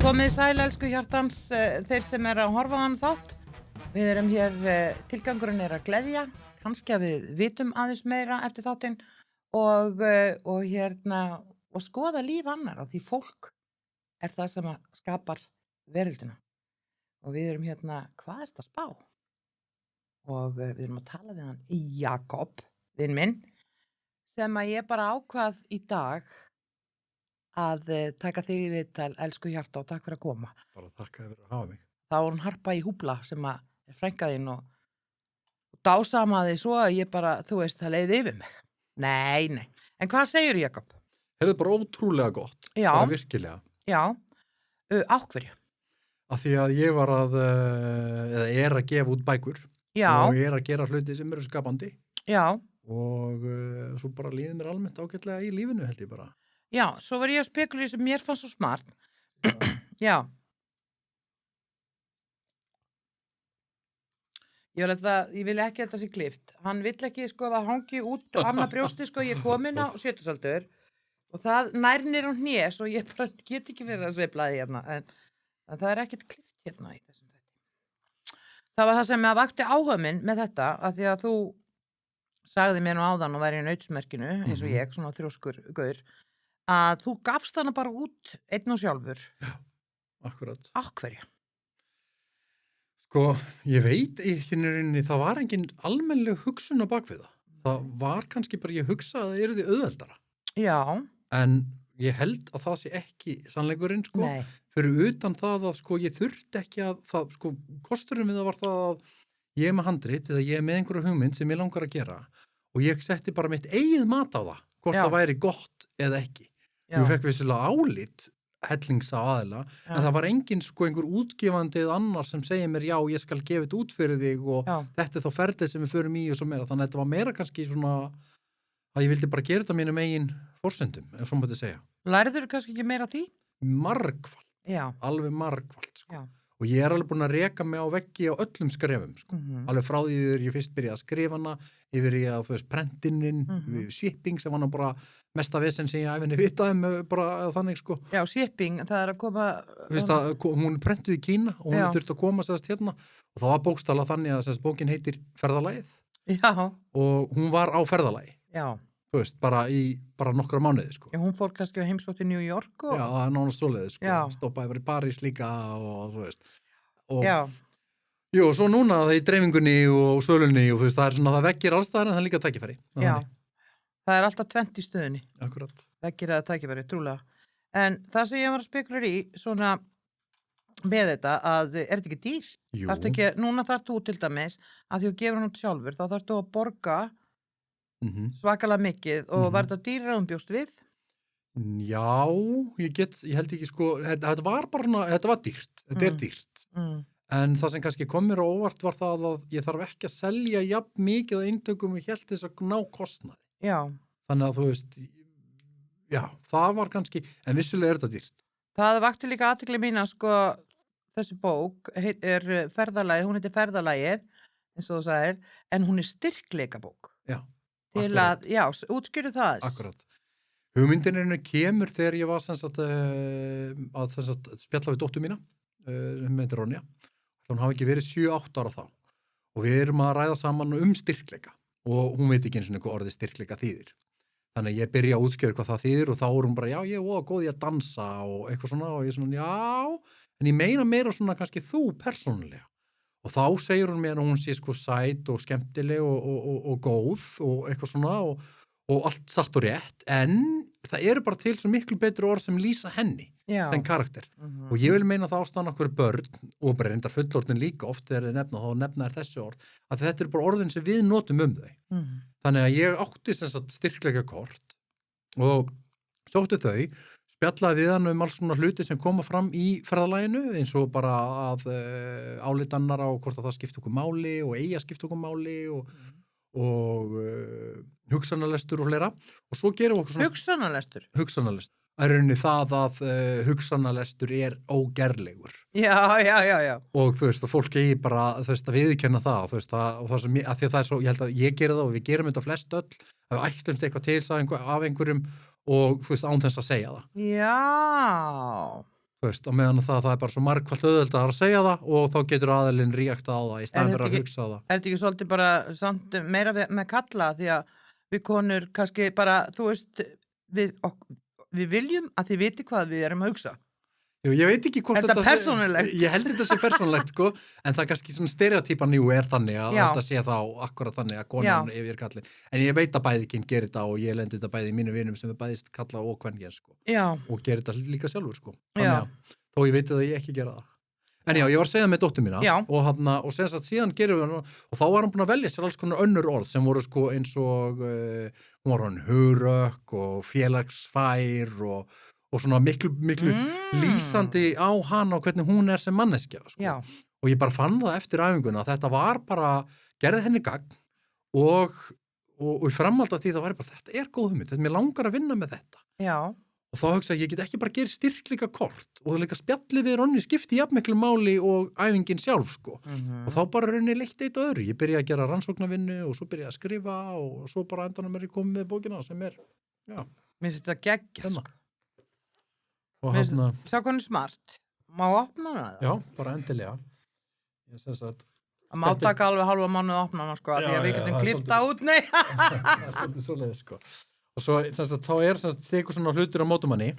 Komið sæl, elsku hjartans, þeir sem að horfa á hann þátt. Við erum hér, tilgangurinn að gleðja, kannski að við vitum aðeins meira eftir þáttinn og og skoða líf annarra, því fólk það sem að skapar veröldina. Og við erum hvað ertu að spá? Og við erum að tala við hann Jakob, vin minn, sem að ég bara ákvað í dag að taka þig í viðtal, elsku hjarta, og takk fyrir að koma. Bara þakka þér fyrir að hafa mig. Það var hún Harpa í Húbla sem að frænka þín og dásamaði svo að ég bara, þú veist, það leiði yfir mig. Nei. En hvað segirðu, Jakob? Það bara ótrúlega gott. Já. Bara virkilega. Já. Á hverju? Af því að ég var eða að gefa út bækur. Já. Og ég að gera hluti sem eru skapandi. Já. Og svo bara líður mér almennt ágætlega í lífinu, held ég bara. Já, svo var ég að spekulera sem mér fannst svo smart. Já. Ég vil ekki að þetta sé klift. Hann vill ekki sko að hangi út og annað brjósti sko, ég komin á sjötusaldur og það nær á hnés og ég bara get ekki verið að sveifla því hérna, en það ekkert klift hérna í þessum þetta. Það var það sem að vakti áhuga minn með þetta, að því að þú sagði mér nú áðan og væri í nautsmerkinu, eins og ég, svona þrjóskur gaur, að þú gafst hana bara út einn og sjálfur. Já, akkurat. Á hverju? Sko, ég veit ekki rauninni, það var engin almennleg hugsun á bakvið það. Það var kannski bara ég hugsa að það yrði auðveldara. Já. En ég held að það sé ekki sannleikurinn, sko. Nei. Fyrir utan það að, sko, ég þurfti ekki að það, sko, kosturinn við það var það að ég með handrit eða ég með einhverju hugmynd sem ég langar að gera og ég setti bara mitt eigið mat á það, hvort það væri gott eða ekki. Já. Ég fekk vissilega álit hellingsa aðila, en það var engin sko einhver útgefandi eða annar sem segir mér já, ég skal gefa þetta út fyrir þig og þetta þá ferlið sem við förum í og svo meira, þannig að þetta var meira kannski svona að ég vildi bara gera þetta mínum eigin forsendum, ef svo mætti segja. Lærður kannski ekki meira því? Margfald. Já. Alveg margfald, sko. Já. Og ég alveg búin að reka mig á veggi á öllum skrefum, sko. Alveg frá því ég fyrst byrjaði að skrifa hana, yfir í að, þú veist, prentininn, shipping sem var nú bara mesta vesen sem ég æfinni vitaði bara þannig, sko. Já, shipping, það að koma... Þú veist að hún prentuð í Kína og hún þurfti að koma sérst hérna og það var bókstala þannig að sérst bókin heitir Ferðalagið. Já. Og hún var á ferðalagi. Já. Þú veist, bara nokkra mánuði, sko. Já, hún fór kannski á heimsótt í New York og... Já, það nánast svoleiðis, sko. Já. Stoppaði bara í París líka og þú veist. Og, já. Jú, og svo núna það í dreifingunni og sölunni og þú veist, það svona, það veggir allstaðar en það líka tækifæri. Já, það alltaf 20 í stöðunni. Akkurat. Veggir að tækifæri, trúlega. En það sem ég var að spekulera í, svona með þetta, að þetta ekki dýrt? Jú. Núna þarf þú til dæmis, að því að gefur hann út sjálfur, þá þarf þú að borga svakalega mikið og var þetta dýrara bjóst við? Já, ég held ekki sko, þetta var bara svona, þetta var dýrt, þetta dýrt. En það sem kannski kom mér á óvart var það að ég þarf ekki að selja jafn mikið að eintökum og ég held þess að ná kostnaði. Já. Þannig að þú veist, já, það var kannski, en vissulega þetta dýrt. Það vakti líka athygli mín að sko, þessi bók ferðalagið, hún heitir Ferðalagið, eins og þú sagðir, en hún styrkleikabók. Já. Til að, já, útskýrðu það þess. Akkurat. Hugmyndinirinu kemur þegar ég var að spjalla við dóttur mína, sem heitir Ronja. Hún hafi ekki verið 7-8 ára þá. Og við erum að ræða saman styrkleika. Og hún veit ekki eins og hvað orðið styrkleika þýðir. Þannig að ég byrja að útskýra hvað það þýðir og þá er hún bara, já, ég er góð í að dansa og eitthvað svona og ég er svona, já, en ég meina meira svona kannski þú persónulega. Og þá segir hún mér að hún sé sko sæt og skemmtileg og góð og eitthvað svona og allt satt og rétt, en það eru bara til svo miklu betri orð sem lýsa henni sem karakter. Og ég vil meina það ástæðan okkur börn og bara reyndar fullorðin líka oft þegar þeir nefna þá nefna þessi orð, að þetta eru bara orðin sem við notum þau. Þannig að ég átti sem sagt styrkleika kort og sótti þau, spjallaði við hann alls svona hluti sem koma fram í ferðalaginu eins og bara að álita annara og hvort að það skipti okkur máli og eigi að skipti okkur máli og hugsanalestur og fleira og svo gerum við okkur svona... Hugsanalestur. Það rauninni það að hugsanalestur ógerlegur. Já. Og þú veist, að fólk eigi bara, þú veist, að viðurkenna það, þú veist, og það sem, að því að það svo, ég held að ég gera það og við gerum þetta flest öll, að við ættumst eitthvað til af einhverjum og þú veist, án þess að segja það. Já. þú veist, á meðan það er bara svo margfalt auðveldar að segja það og þá getur aðilinn reakta á það í Er staðinn þetta fyrir að ekki, hugsa það. er þetta ekki svolítið bara samt meira með kalla því að við konur kannski bara, þú veist, við viljum að þið viti hvað við erum að hugsa. Jú, ég veit ekki hvort Er þetta persónulegt? Ég held þetta sé persónulegt, sko, en það er kannski svona stereotypan er þannig að Já. þetta sé þá akkurat þannig að konan yfir kallinn. En ég veit að bæði kyn gerir þetta og ég lendi þetta bæði í mínu vinum sem bæðist kalla og kvenkyns, sko. Já, Og gerir þetta líka sjálfur, sko. Já. Þannig að, þó ég veit að ég ekki gera það. En já, ég var að segja með dóttur mína Já. og sem sagt síðan gerum við og þá var hann búin að velja sér alls konar önnur orð sem voru sko eins og hún var hann hugrekk og félagsfær og svona miklu lýsandi á hana og hvernig hún sem manneskja, sko. já, Og ég bara fann það eftir æfinguna að þetta var bara, gerði henni gagn og í framhald af því það var bara, þetta góð hugmynd, þetta mér langar að vinna með þetta. já, Og þá hugsa ég get ekki bara gera styrkleika kort og það líka spjallið við Ronju skipti jafnmiklu máli og æfingin sjálf, sko. Og þá bara rauninni leitt eitt öðru. Ég byrjaði að gera rannsóknarvinnu og svo byrjaði að skrifa og svo bara endanum ég komið með bókina sem já. mér finnst þetta geggja, Hérna. sko. Og Mér hérna, finnst- Sjá hvernig smart. Má opna hana það? já, bara endilega. Ég sem sagt, Það má taka alveg halva mánuð að opna hana, sko, af því Já, að við já, getum það er klipta út, nei. það svolítið svoleiðis, sko. Og svo, sem sagt, þá sem sagt, tekur svona hlutur á mótumanni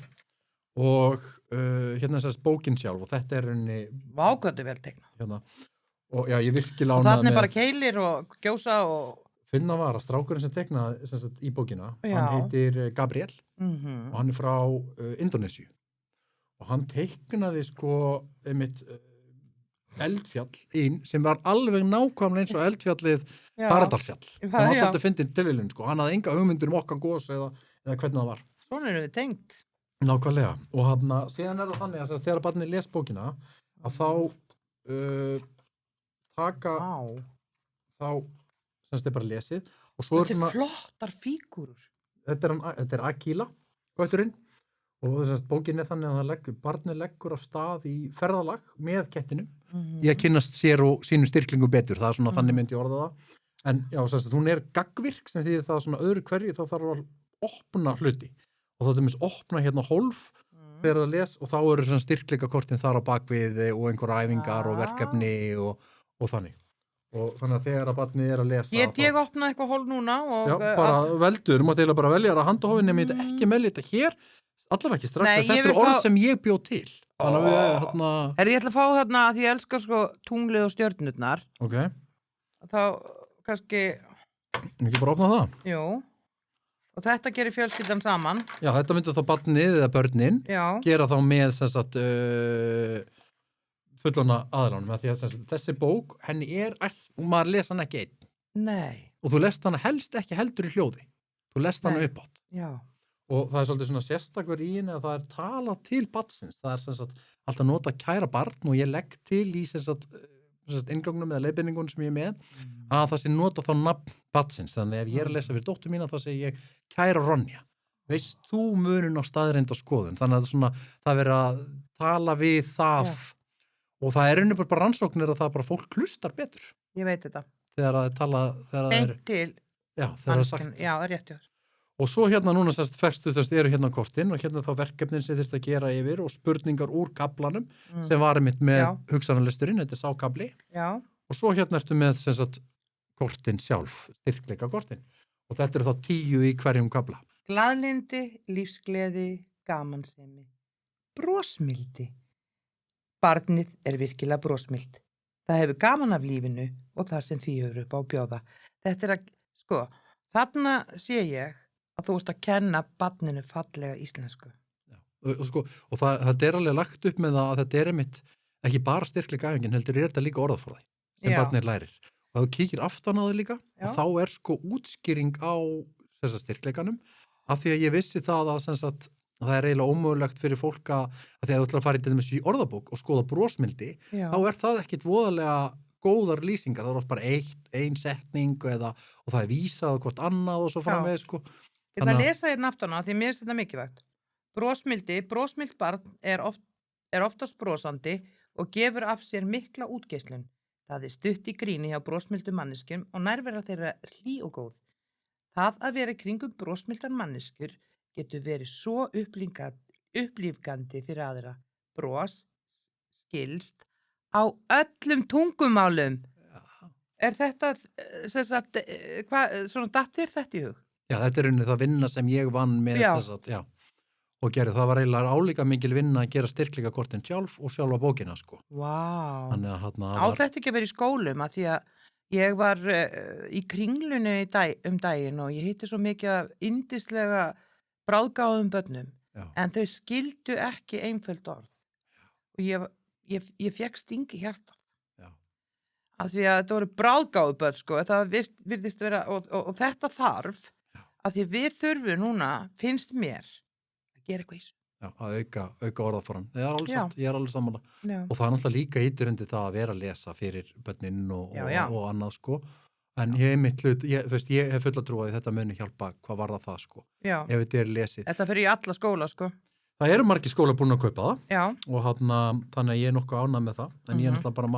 og hérna sem sagt bókin sjálf og þetta rauninni, Vágötu vel teikna. hérna, og já, ég virkilega Og ánægður þarna með- bara keilir og gjósa og... Finna var að strákurinn sem teknaði sem sagt, í bókina, Já. hann heitir Gabriel Mhm. og hann frá Indonésiu og hann teiknaði sko einmitt eldfjall sem var alveg nákvæmlega eins og eldfjallið Já. Paradalsfjall. Það var Já. svolítið fyndin tilviljun, sko. Hann hafði enga hugmyndur okkar gos eða hvernig það var. Svona erum við tengt. Nákvæmlega. Og hann, síðan það þannig að þegar barnið les bókina að þá taka þá semst bara lesið og svo Þetta svona flottar fígúrur. þetta er Akila, götturinn og þess að bókin þannig að barnið leggur af stað í ferðalag með kettinum í að kynnast sér og sínum styrklingum betur, það svona þannig myndi ég orða það, en já, þess að hún gaggvirk sem því það svona öðru hverju þá þarf að opna hluti og þá er mér opna hérna hólf þegar það les og þá eru svona styrkleikakortin þar á bakvið og einhverja æfingar og verkefni og þannig og þannig að þegar að barnið að lesa Get ég opnað eitthvað hólf núna og... Já, bara veldur, mátt eiginlega bara velja að handahófin nefnir þetta ekki melli þetta hér, allavega ekki strax, Nei, þetta ég eru vil orð fá- sem ég bjó til. Þannig að við, hérna, Ég ætla að fá þarna, því ég elskar sko tunglið og stjörnurnar, ok, þá kannski, ekki bara opna það. jú, og þetta gerir fjölskyldan saman, Já, þetta myndir þá barnið eða börnin já, gera þá með sem sagt, fullona aðlánum, því að sem sagt, þessi bók, henni maður les hann ekki einn nei, og þú lest hana helst ekki heldur í hljóði, þú lest hana Nei. upp átt. já, Og það er svolítið svona sérstakur í henni að það talað til barnsins. Það er sem sagt alltaf nota kæra barn og ég legg til í sem sagt ingangnum eða leiðbeiningunum sem ég er með að það sé nota þá nafn barnsins. Þannig ef ég er að lesa fyrir dóttur mína þá segi ég kæra Ronja. Veist þú munun á staðreind og skoðun? Þannig að svona, það verið að tala við það og það er einnig bara rannsóknir að það bara fólk hlustar betur ég veit þetta, þegar það er talað, þegar það er, beint til já, þegar það er manneskjunnar. sagt. Já, er rétt hjá þér. Og svo hérna núna fyrstu eru hérna kortin og hérna þá verkefnin sem þurft að gera yfir og spurningar úr kaflanum sem var einmitt með Já. hugsanalisturinn, þetta er sákabli Já, og svo hérna ertu með sem sagt kortin sjálf, styrkleika kortin og þetta eru þá 10 í hverjum kafla. glaðlindi, lífsgleði, gamansemi, brosmildi. Barnið er virkilega brosmild. Það hefur gaman af lífinu og það sem því hefur upp á að bjóða. Þetta að, sko, þarna sé ég að þú ert að kenna barninu fallega íslensku. Og það er alveg lagt upp með það að þetta er einmitt ekki bara styrkleika æfingin, heldur þetta líka orðafræði sem Já. barnið lærir. Og þú kíkir aftan á þau líka Já. og þá er sko útskýring á styrkleikanum af því að ég vissi það að sem sagt það er eiginlega ómögulegt fyrir fólk að því að þú ætlar að fara í til dæmis í orðabók og skoða brosmildi, Já. þá er það ekkit voðalega góðar lýsingar, það er oft bara ein setning og það er vísað á hvort annað og svo framvegis sko. Ég ætla að lesa hérna aftan á því mér finnst þetta mikilvægt. Brosmilt barn er oftast brosandi og gefur af sér mikla útgeislun. Það er stutt í gríni hjá brosmildu manneskjum og nærvera þeirra hlý og góð. Það að vera í kringum brosmildan manneskjur getur verið svo upplífgandi fyrir aðra. bros skilst á öllum tungumálum. Já. Er þetta, sem sagt, svona datt þér þetta í hug? Já, þetta er það vinna sem ég vann með Já. þess að, já, og gerði. Það var eiginlega álíka mikil vinna að gera styrkleikakortin sjálf og sjálfa bókina, sko. Vá. Þannig að þarna Á þetta ekki að vera í skólum að því að ég var í Kringlunni daginn og ég hitti svo mikið af yndislega bráðgáðum börnum Já. en þau skildu ekki einföld orð og ég fékk sting í hjartað Já. að því að þetta voru bráðgáðu börn sko, það virðist vera og þetta þarf að því við þurfum núna, finnst mér að gera eitthvað í þessu. Já, að auka orðaforðan. Ég er alveg Já. satt, ég er alveg sammála. Já. Og það er náttúrulega líka ytur undir það að vera að lesa fyrir börnin Já, já. og annað, sko. En ég hef fulla trú að þetta muni hjálpa hvað var það, sko. Já. Ef þetta er lesið. Þetta fyrir í alla skóla sko. Það eru margir skóla búin að kaupa það Já. og þannig að ég er nokkuð ánægð með það. En ég er Mhm. náttúrulega bara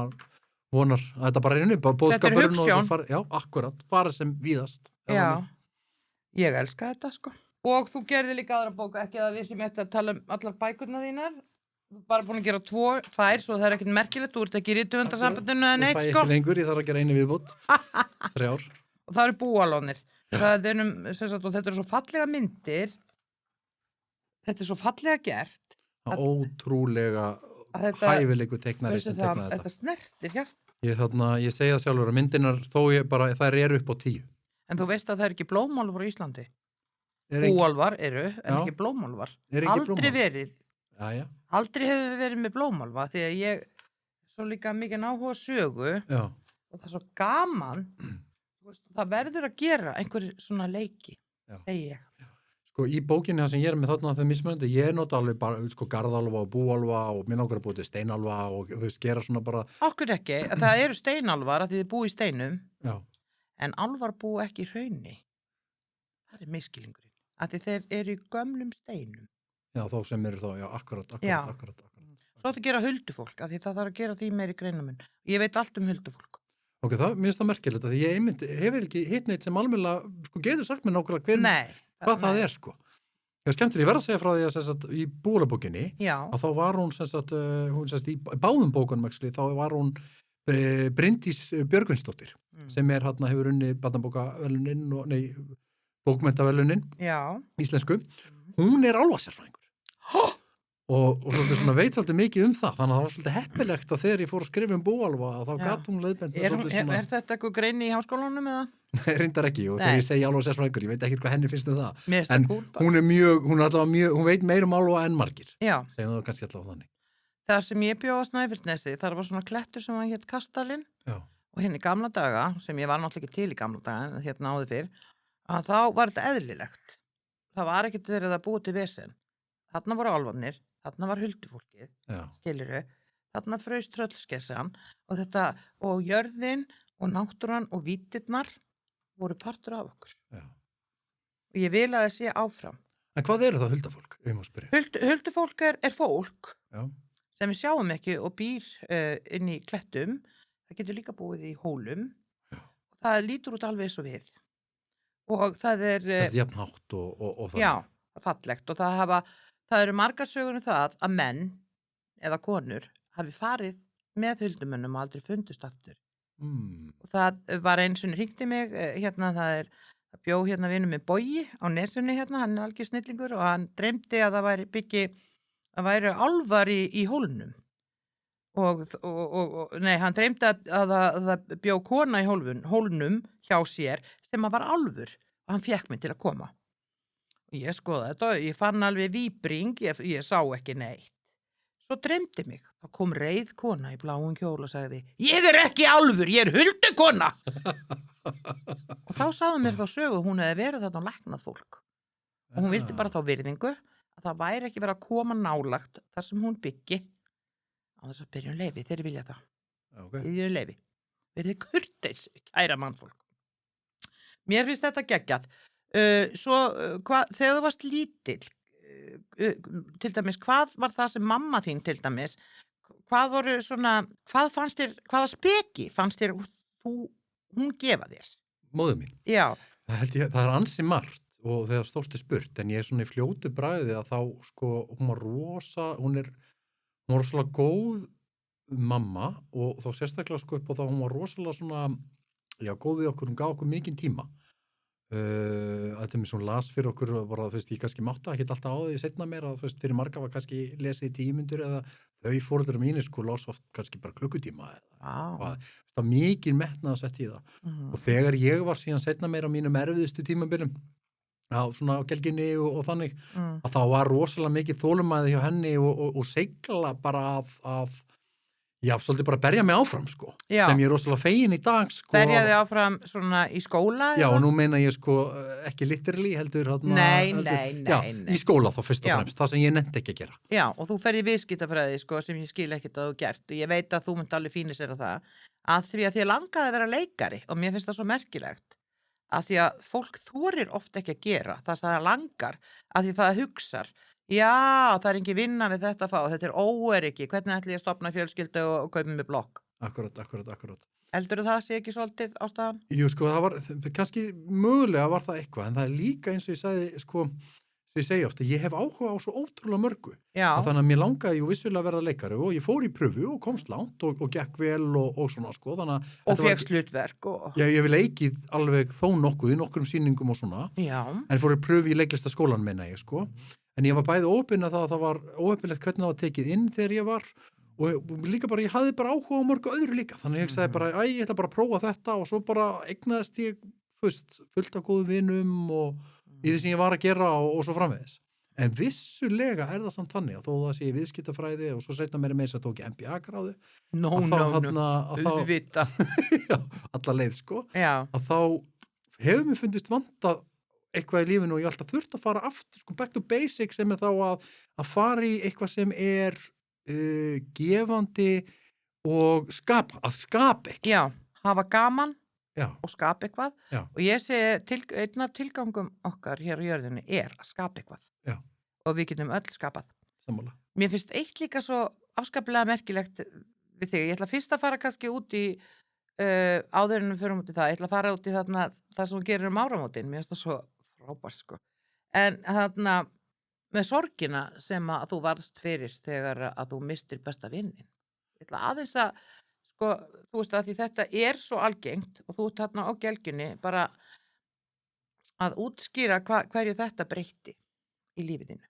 vonar að þetta bara er boðskapurinn og hugsjón. já, akkurat, fara sem víðast. Já, ég elska þetta sko. Og þú gerði líka aðra bóka, ekki að við sem eftir að tala allar bækurnar þínar. Þú er bara búin að gera tvær, svo það er ekkert merkilegt, þú ert ekki í rithöfundasambandinu eða neitt sko. Ég fæ ekki lengur, ég þarf að gera einu viðbót. 3 ár. Og það eru búalónir. Það er og þetta eru svo fallega myndir. Þetta er svo fallega gert. Ótrúlega Að þetta- hæfilegu teiknari Veistu sem það, teiknaði þetta. þetta snertir hjart. Ég segi það sjálfur að myndinar þær eru upp á 10. En þú veist að það er ekki blómálfar á Íslandi. Er ekki- Búálfar eru, en Já. ekki blómálfar. Er ekki Aldrei blómálfar? verið. Jæja, Aldrei hefur við verið með blómálfa því að ég svo líka mikið áhuga á sögu já, og það er svo gaman þú veist, það verður að gera einhver svona leiki Já. segi ég. sko í bókinni það sem ég er með þarna það mismunandi, ég nota alveg bara sko garðálfa og búálfa og mér langar að búið til steinálfa og þú veist gera svona bara, Okkur ekki, að það eru steinálfar að því þið búi í steinum já, en álfar búi ekki í hrauni. Það er miskilingurinn að því þeir eru í gömlum steinum. já þá sem eru þá, já, akkurat. Já. Svo Svo átt að gera huldufólk að því það þarf að gera því meiri greinamun. Ég veit allt um huldufólk. Ok, mér finnst það merkilegt að því ég hefur ekki hitt neitt sem almennilega, sko, getur sagt mér nákvæmlega Nei. hvað það er, sko. Ég skemmtilega, ég verð að segja frá því að sem sagt, í búalabókinni, Já. að þá var hún sem sagt, í báðum bókunum actually, þá var hún Bryndís Björgvinsdóttir sem hefur unni barnabókaverðlunin bókmenntaverðlunin Já. íslensku, hún er álfasérfræðingur og svona veit svolítið mikið um það, þannig að það var svolítið heppilegt að þegar ég fór að skrifa um búálfa að þá Já. gat hún leiðbent Er þetta eitthvað grein í háskólanum eða? reyndar ekki og Nei. þegar ég segi álfasérfræðingur, ég veit ekki hvað henni finnst um það Mér finnst en það kúl bara. hún er allavega mjög, hún veit meira um álfa en margir, Já. segjum það kannski allavega þannig. Það sem ég bjó á Snæfellsnesi, þar var svona klettur sem hann hétt Kastalinn Já, og hérna í gamla daga, sem ég var náttúrulega ekki til í gamla daga, en hérna áður fyrr, að þá var þetta eðlilegt. Það var ekkert verið að búa til vesen. Þarna voru álfarnir, þarna var huldufólkið, já, skilurðu, þarna fraust tröllskessan og jörðin og náttúran og vítirnar voru partur af okkur. já. Og ég vil að það sé áfram. En hvað eru það huldafólk, ef ég má spyrja? Huldufólk er fólk Já, sem við sjáum ekki og býr inn í klettum. Það getur líka búið í hólum. Já. Og það lítur út alveg eins og við. Og það er, þessi jafnhátt og þannig. já, fallegt. Og það eru margar sögur um það að menn eða konur hafi farið með huldumönnum og aldrei fundust aftur. Og það var eins og hringdi mig, það bjó hérna vinur með Bogi á Nesunni hérna, hann er algjör snillingur og hann dreymdi að það væri álfar í hólnum. Nei, hann dreymdi að það bjó kona í hólnum hjá sér sem að var álfur og hann fékk mig til að koma. Og ég skoðaði þetta og ég fann alveg víbring, ég sá ekki neitt. Svo dreymdi mig, þá kom reið kona í bláum kjól og sagði, ég er ekki álfur, ég er huldukona. Og þá sagði mér þá sögu, hún hefði verið þarna og læknað fólk. Og hún vildi bara þá virðingu að það væri ekki verið að koma nálagt þar sem hún byggi á þess að byrja leyfi, þeir vilja það. Okay. Byrja leyfi. Verið kurteis, kæra mannfólk. Mér finnst þetta geggjað. Þegar þú varst lítill, til dæmis, hvað var það sem mamma þín til dæmis, hvaða speki fannst þér hún gefa þér? Móðir mín. Já. Það er ansi margt og þegar stórt er spurt, en ég er svona í fljótu bragði að þá, sko, hún var rosa, hún hún var rosalega góð mamma og þá sérstaklega sko upp á það hún var rosalega svona, já, góð við okkur, hún gaf okkur mikinn tíma. Að þeim sem hún las fyrir okkur bara, þú veist, ég kannski mátti ekki alltaf á því seinna mér að, þú veist, fyrir marga var kannski lesið í 10 mínútur eða þau foreldrar mínir sko las oft kannski bara klukkutíma eða Vá. hvað. Það var mikið metnað að setja í það. Mhm. Og þegar ég var síðan seinna mér á mínum erfiðustu tímabilum, á svona á gelginni og þannig, að þá var rosalega mikið þolumæði hjá henni og seigla bara að já, svolítið bara berja mig áfram, sko. Já. Sem ég er rosalega fegin í dag, sko. Berjaði áfram svona í skóla? Já, eða? og nú meina ég sko ekki literally heldur Nei. Já, í skóla þá fyrst og Já. fremst, það sem ég nefndi ekki að gera. Já, og þú ferð í viðskiptafræði, sko, sem ég skil ekkert að þú gert og ég veit að þú munt alveg fínir sér á það, að því að langaði að vera leikari og mér finnst það svo merkilegt að því að fólk þorir oft ekki að gera það sem það langar, að því það hugsar já, það er ekki vinna við þetta að fá, þetta er óöryggi, hvernig ætli ég að stofna fjölskyldu og kaupa með blokk? Akkurat. Heldurðu það sé ekki svolítið ástæðan? Jú, sko, það var, kannski mögulega var það eitthvað, en það er líka eins og ég sagði, sko, sem ég segi ofta, ég hef áhuga á svo ótrúlega mörgu. Já. Að þannig að mér langaði jú vissulega að verða leikari og ég fór í pröfu og komst langt og gekk vel og svona, sko, þannig að... Og þetta var fékkst hlutverk og... Já, ég hef leikið alveg þó nokkuð í nokkrum sýningum og svona. Já. En ég fór í pröfu í leiklistaskólan, meina ég, sko. En ég var bæði óheppinn að það var óheppilegt hvernig það var tekið inn þegar ég var og líka bara, ég hafði bara áhuga á mörgu öðru líka. Þannig ég sagði bara, ég ætla bara að prófa þetta og svo bara eignaðist ég, fullt af góðum vinum og í því sem ég var að gera og svo framvegis. En vissulega er það samt þannig að þó það sé í viðskiptafræði og svo seinna meira meira að tók ég MBA-gráðu. No. Auðvita. Já, alla leið, sko. Já. Að þá hefur mér fundist vantað eitthvað í lífinu og ég alltaf þurft að fara aftur, sko, back to basics sem er þá að fara í eitthvað sem er gefandi og að skapa eitthvað. Já, hafa gaman Já. og skapa eitthvað. Já. Og ég segi, einn af tilgangum okkar hér á jörðinni er að skapa eitthvað. Já. Og við getum öll skapað. Sammála. Mér finnst eitt líka svo afskaplega merkilegt við þig. Ég ætla fyrst að fara kannski út í áður en við förum út í það. Ég ætla að fara út í þarna það sem þú gerir áramótin. Mér finnst það svo frábært, sko. En þarna með sorgina sem að þú varðst fyrir þegar að þú mistir besta vinnin. Ég ætla aðeins að, sko, þú veist að því þetta er svo algengt og þú ert þarna á gelgjunni bara að útskýra hverju þetta breytti í lífið þínu.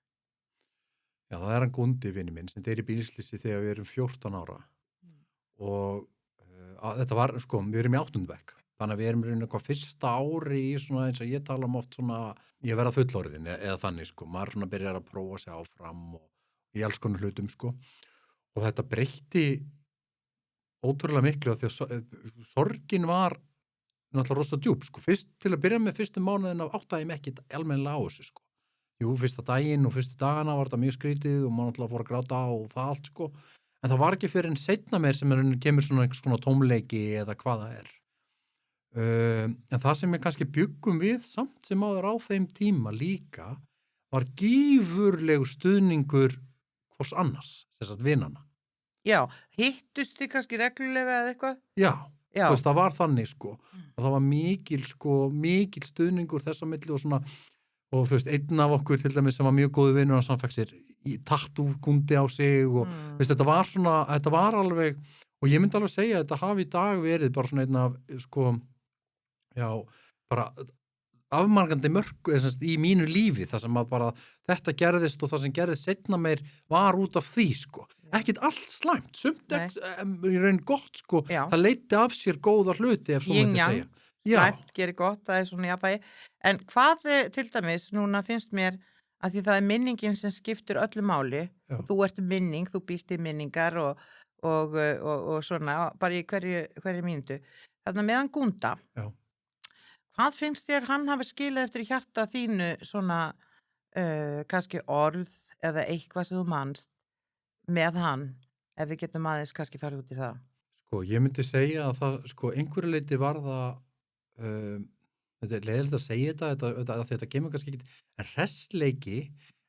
Já, það er hann Gundi vinur minn sem deyr í bílslysi þegar við erum 14 ára og þetta var, sko, við erum í 8. bekk. Þannig að við erum raunin eitthvað fyrsta ári í svona eins og ég tala oft svona, ég verða fullorðin eða þannig, sko. Maður svona byrjar að prófa sig áfram og í alls konar hlutum, sko. Og þetta breytti ótrúlega miklu af því að sorgin var náttúrulega rosa djúp, sko. Fyrst til að byrja með fyrstu mánuðin áttaði ég mig ekki almennilega á þessu, sko. Jú, fyrsta daginn og fyrstu dagana var þetta mjög skrítið og maður náttúrulega fór að gráta og það allt, sko. En það var ekki fyrir en seinna meir sem kemur svona einhvers konar tómleiki eða hvað það er. En það sem ég kannski bjuggum við samt sem áður á þeim tíma líka var gífurlegur stuðningur hvors annars, þess að vinana. Já, hittust þið kannski reglulega eða eitthvað? Já, Já. þú veist, það var þannig, sko. Og það var mikil stuðningur þess að milli og svona, og þú veist, einn af okkur til dæmis sem var mjög góðu vinur og hann fekk sér í tattoo-gundi á sig og þú veist, þetta var alveg, og ég myndi alveg segja að þetta hafi í dag verið bara svona einn af, sko, já, bara afmarkandi mörku í mínu lífi þar sem að bara þetta gerðist og það sem gerðist seinna meir var út af því, sko. Ekkert allt slæmt, sumt í raun gott, sko. Já. Það leiddi af sér góða hluti ef svo mætti segja. Já. Slæmt gerir gott, það er svona jafnvægi. En hvað til dæmis, núna finnst mér að því það er minningin sem skiptir öllu máli og þú ert minning, þú býrt í minningar og svona, bara í hverju mínútu. Þarna meðan Gunda. Já. Hvað finnst þér hann hafi skilað eftir í hjarta þínu svona kannski orð eða eitthvað sem þú manst með hann, ef við getum aðeins kannski farið út í það? Sko, ég myndi segja að það, sko, einhverju leyti var það, þetta er leiðilegt að segja þetta kemur kannski ekki, en hressleiki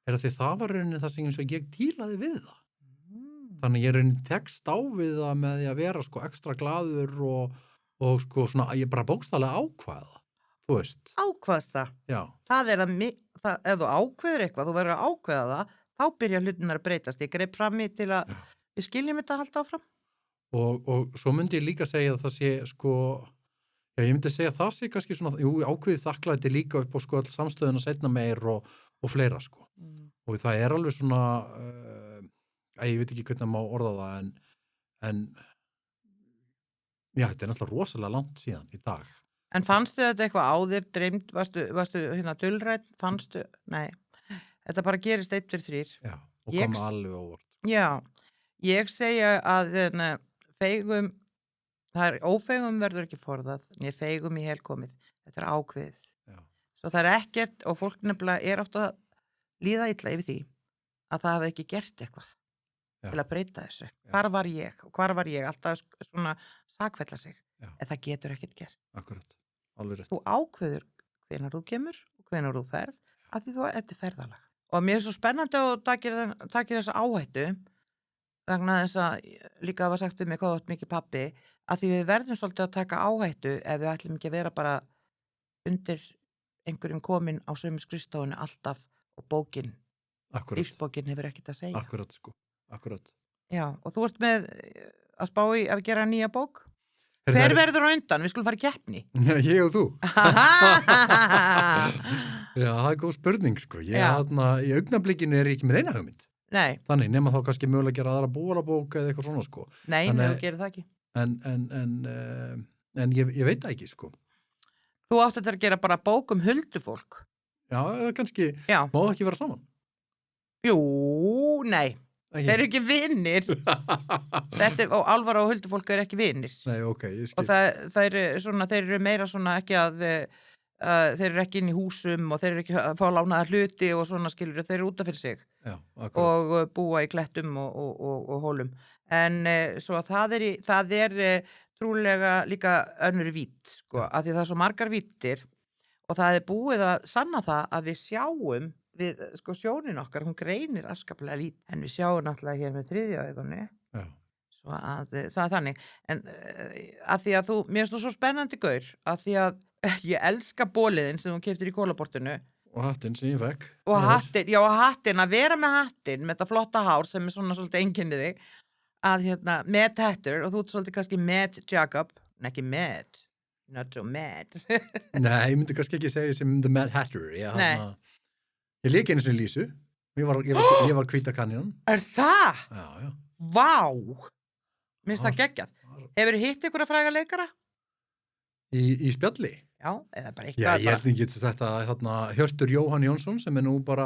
er að því það var rauninni það sem eins og ég dílaði við það. Þannig ég rauninni tekst á við það með því að vera, sko, ekstra glaður og sko, svona, ég bara bókstaflega ákvaða. Þú veist. Ákvaðst það? Já. Það er ef þú ákveður eitthvað, þú verður að ákveða það, þá byrja hlutinnar að breytast. Ég greip fram í til að við skiljum þetta að halda áfram. og svo myndi ég líka segja að það sé sko, já ég myndi segja að það sé kannski svona, jú, ákveðið þakklæti líka upp á sko all samstöðuna seinna meir og fleira sko. Og það er alveg svona, ég veit ekki hvernig má orða það, en já, þetta er náttúrulega rosalega langt síðan í dag. En fannstu þetta eitthvað áður dreymd, varstu hérna dulrætt, fannstu, nei, þetta bara gerist 1, 2, 3. Já, og Ég- koma alveg óvart. Já, ég segja að feigum, það er ófeigum verður ekki forðað, ég feigum í helkomið, þetta er ákveðið. Já, Svo það er ekkert, og fólk nefnilega er ofta að líða illa yfir því að það hafi ekki gert eitthvað Já. til að breyta þessu. Hvar var ég, alltaf svona sakfella sig, Já. en það getur ekkert gert. akkurat, alveg rétt. Þú ákveður hvenær þú kemur og hvenær þú ferð, af því þetta er ferðalag. Og mér er svo spennandi að taki þessa áhættu, vegna þess að líka var sagt við mig hvað átt mikið pabbi, að því við verðum svolítið að taka áhættu ef við ætlum ekki að vera bara undir einhverjum komin á sömu skrifstofunni alltaf og bókin, Akkurat, lífsbókin hefur ekkert að segja. akkurat sko, akkurat. Já, og þú ert með að spá í að gera nýja bók. Heyrðu, Hver það er- verður á undan? Við skulum fara í keppni. Já, ég og þú. Nei, Já, það er góð spurning sko. Ég Já. í augnablikinu er ég ekki með eina hugmynd. Þannig, nema þá kannski mögulega gera aðra búalabók eða eitthvað svona sko. nei, Þannig- þú gerir það ekki. En ég veit það ekki sko. Þú átt þetta að gera bara bók huldufólk. Já, eða kannski, Já. má það ekki vera saman. Jú, nei, Ekki? þeir eru ekki vinnir. Og Álfar og huldufólk eru ekki vinnir. Nei, ok, ég skil. Og þeir eru meira svona ekki að þeir eru ekki inn í húsum og þeir eru ekki að fá lánaða hluti og svona skilur, þeir eru út af fyrir sig Já, akkurat. og búa í klettum og hólum. En svo að það er trúlega líka önnur vídd, sko, af því það er svo margar víddir og það er búið að sanna það að við sjáum, sko sjónin okkar, hún greinir afskaplega lít, en við sjáum náttúrulega hér með þriðja augunni, Já, svo að það er þannig. En að því að mér finnst þú svo spennandi gaur, að því að ég elska bóliðin sem þú keyptir í kólaportinu og hattinn sem ég fekk. og Já. hattinn, já hattinn, að vera með hattinn með þetta flotta hár sem er svona svolítið einkennið þig, að Mad Hatter, og þú ert svolítið kannski Mad Jacob, en ekki Mad, not so mad. Nei, ég myndi kannski ekki segja sem The Mad Hatter. Nei. Ég leik einu sinni Lísu. Ég var hvíta kanninan. Er það? Já, já. Vá! Minnst það Já. geggjað. Hefur hitt ykkur að fræga leikara? Í spjalli. Já, eða bara Já, eitthvað ég held ekki þetta Hjörtur Jóhann Jónsson sem er nú bara,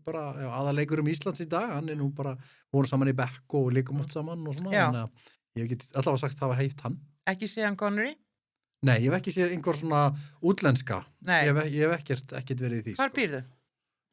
aðaleikurum Íslands í dag, hann er nú bara voru saman í bekk og leikum oft saman og svona, Já. þannig að ég get allavega sagt það var heitt hann. Ekki Sean Connery? Nei, ég hef ekki séð einhver svona útlenska. Nei. Ég hef ekkert verið í því. Hvar býrðu?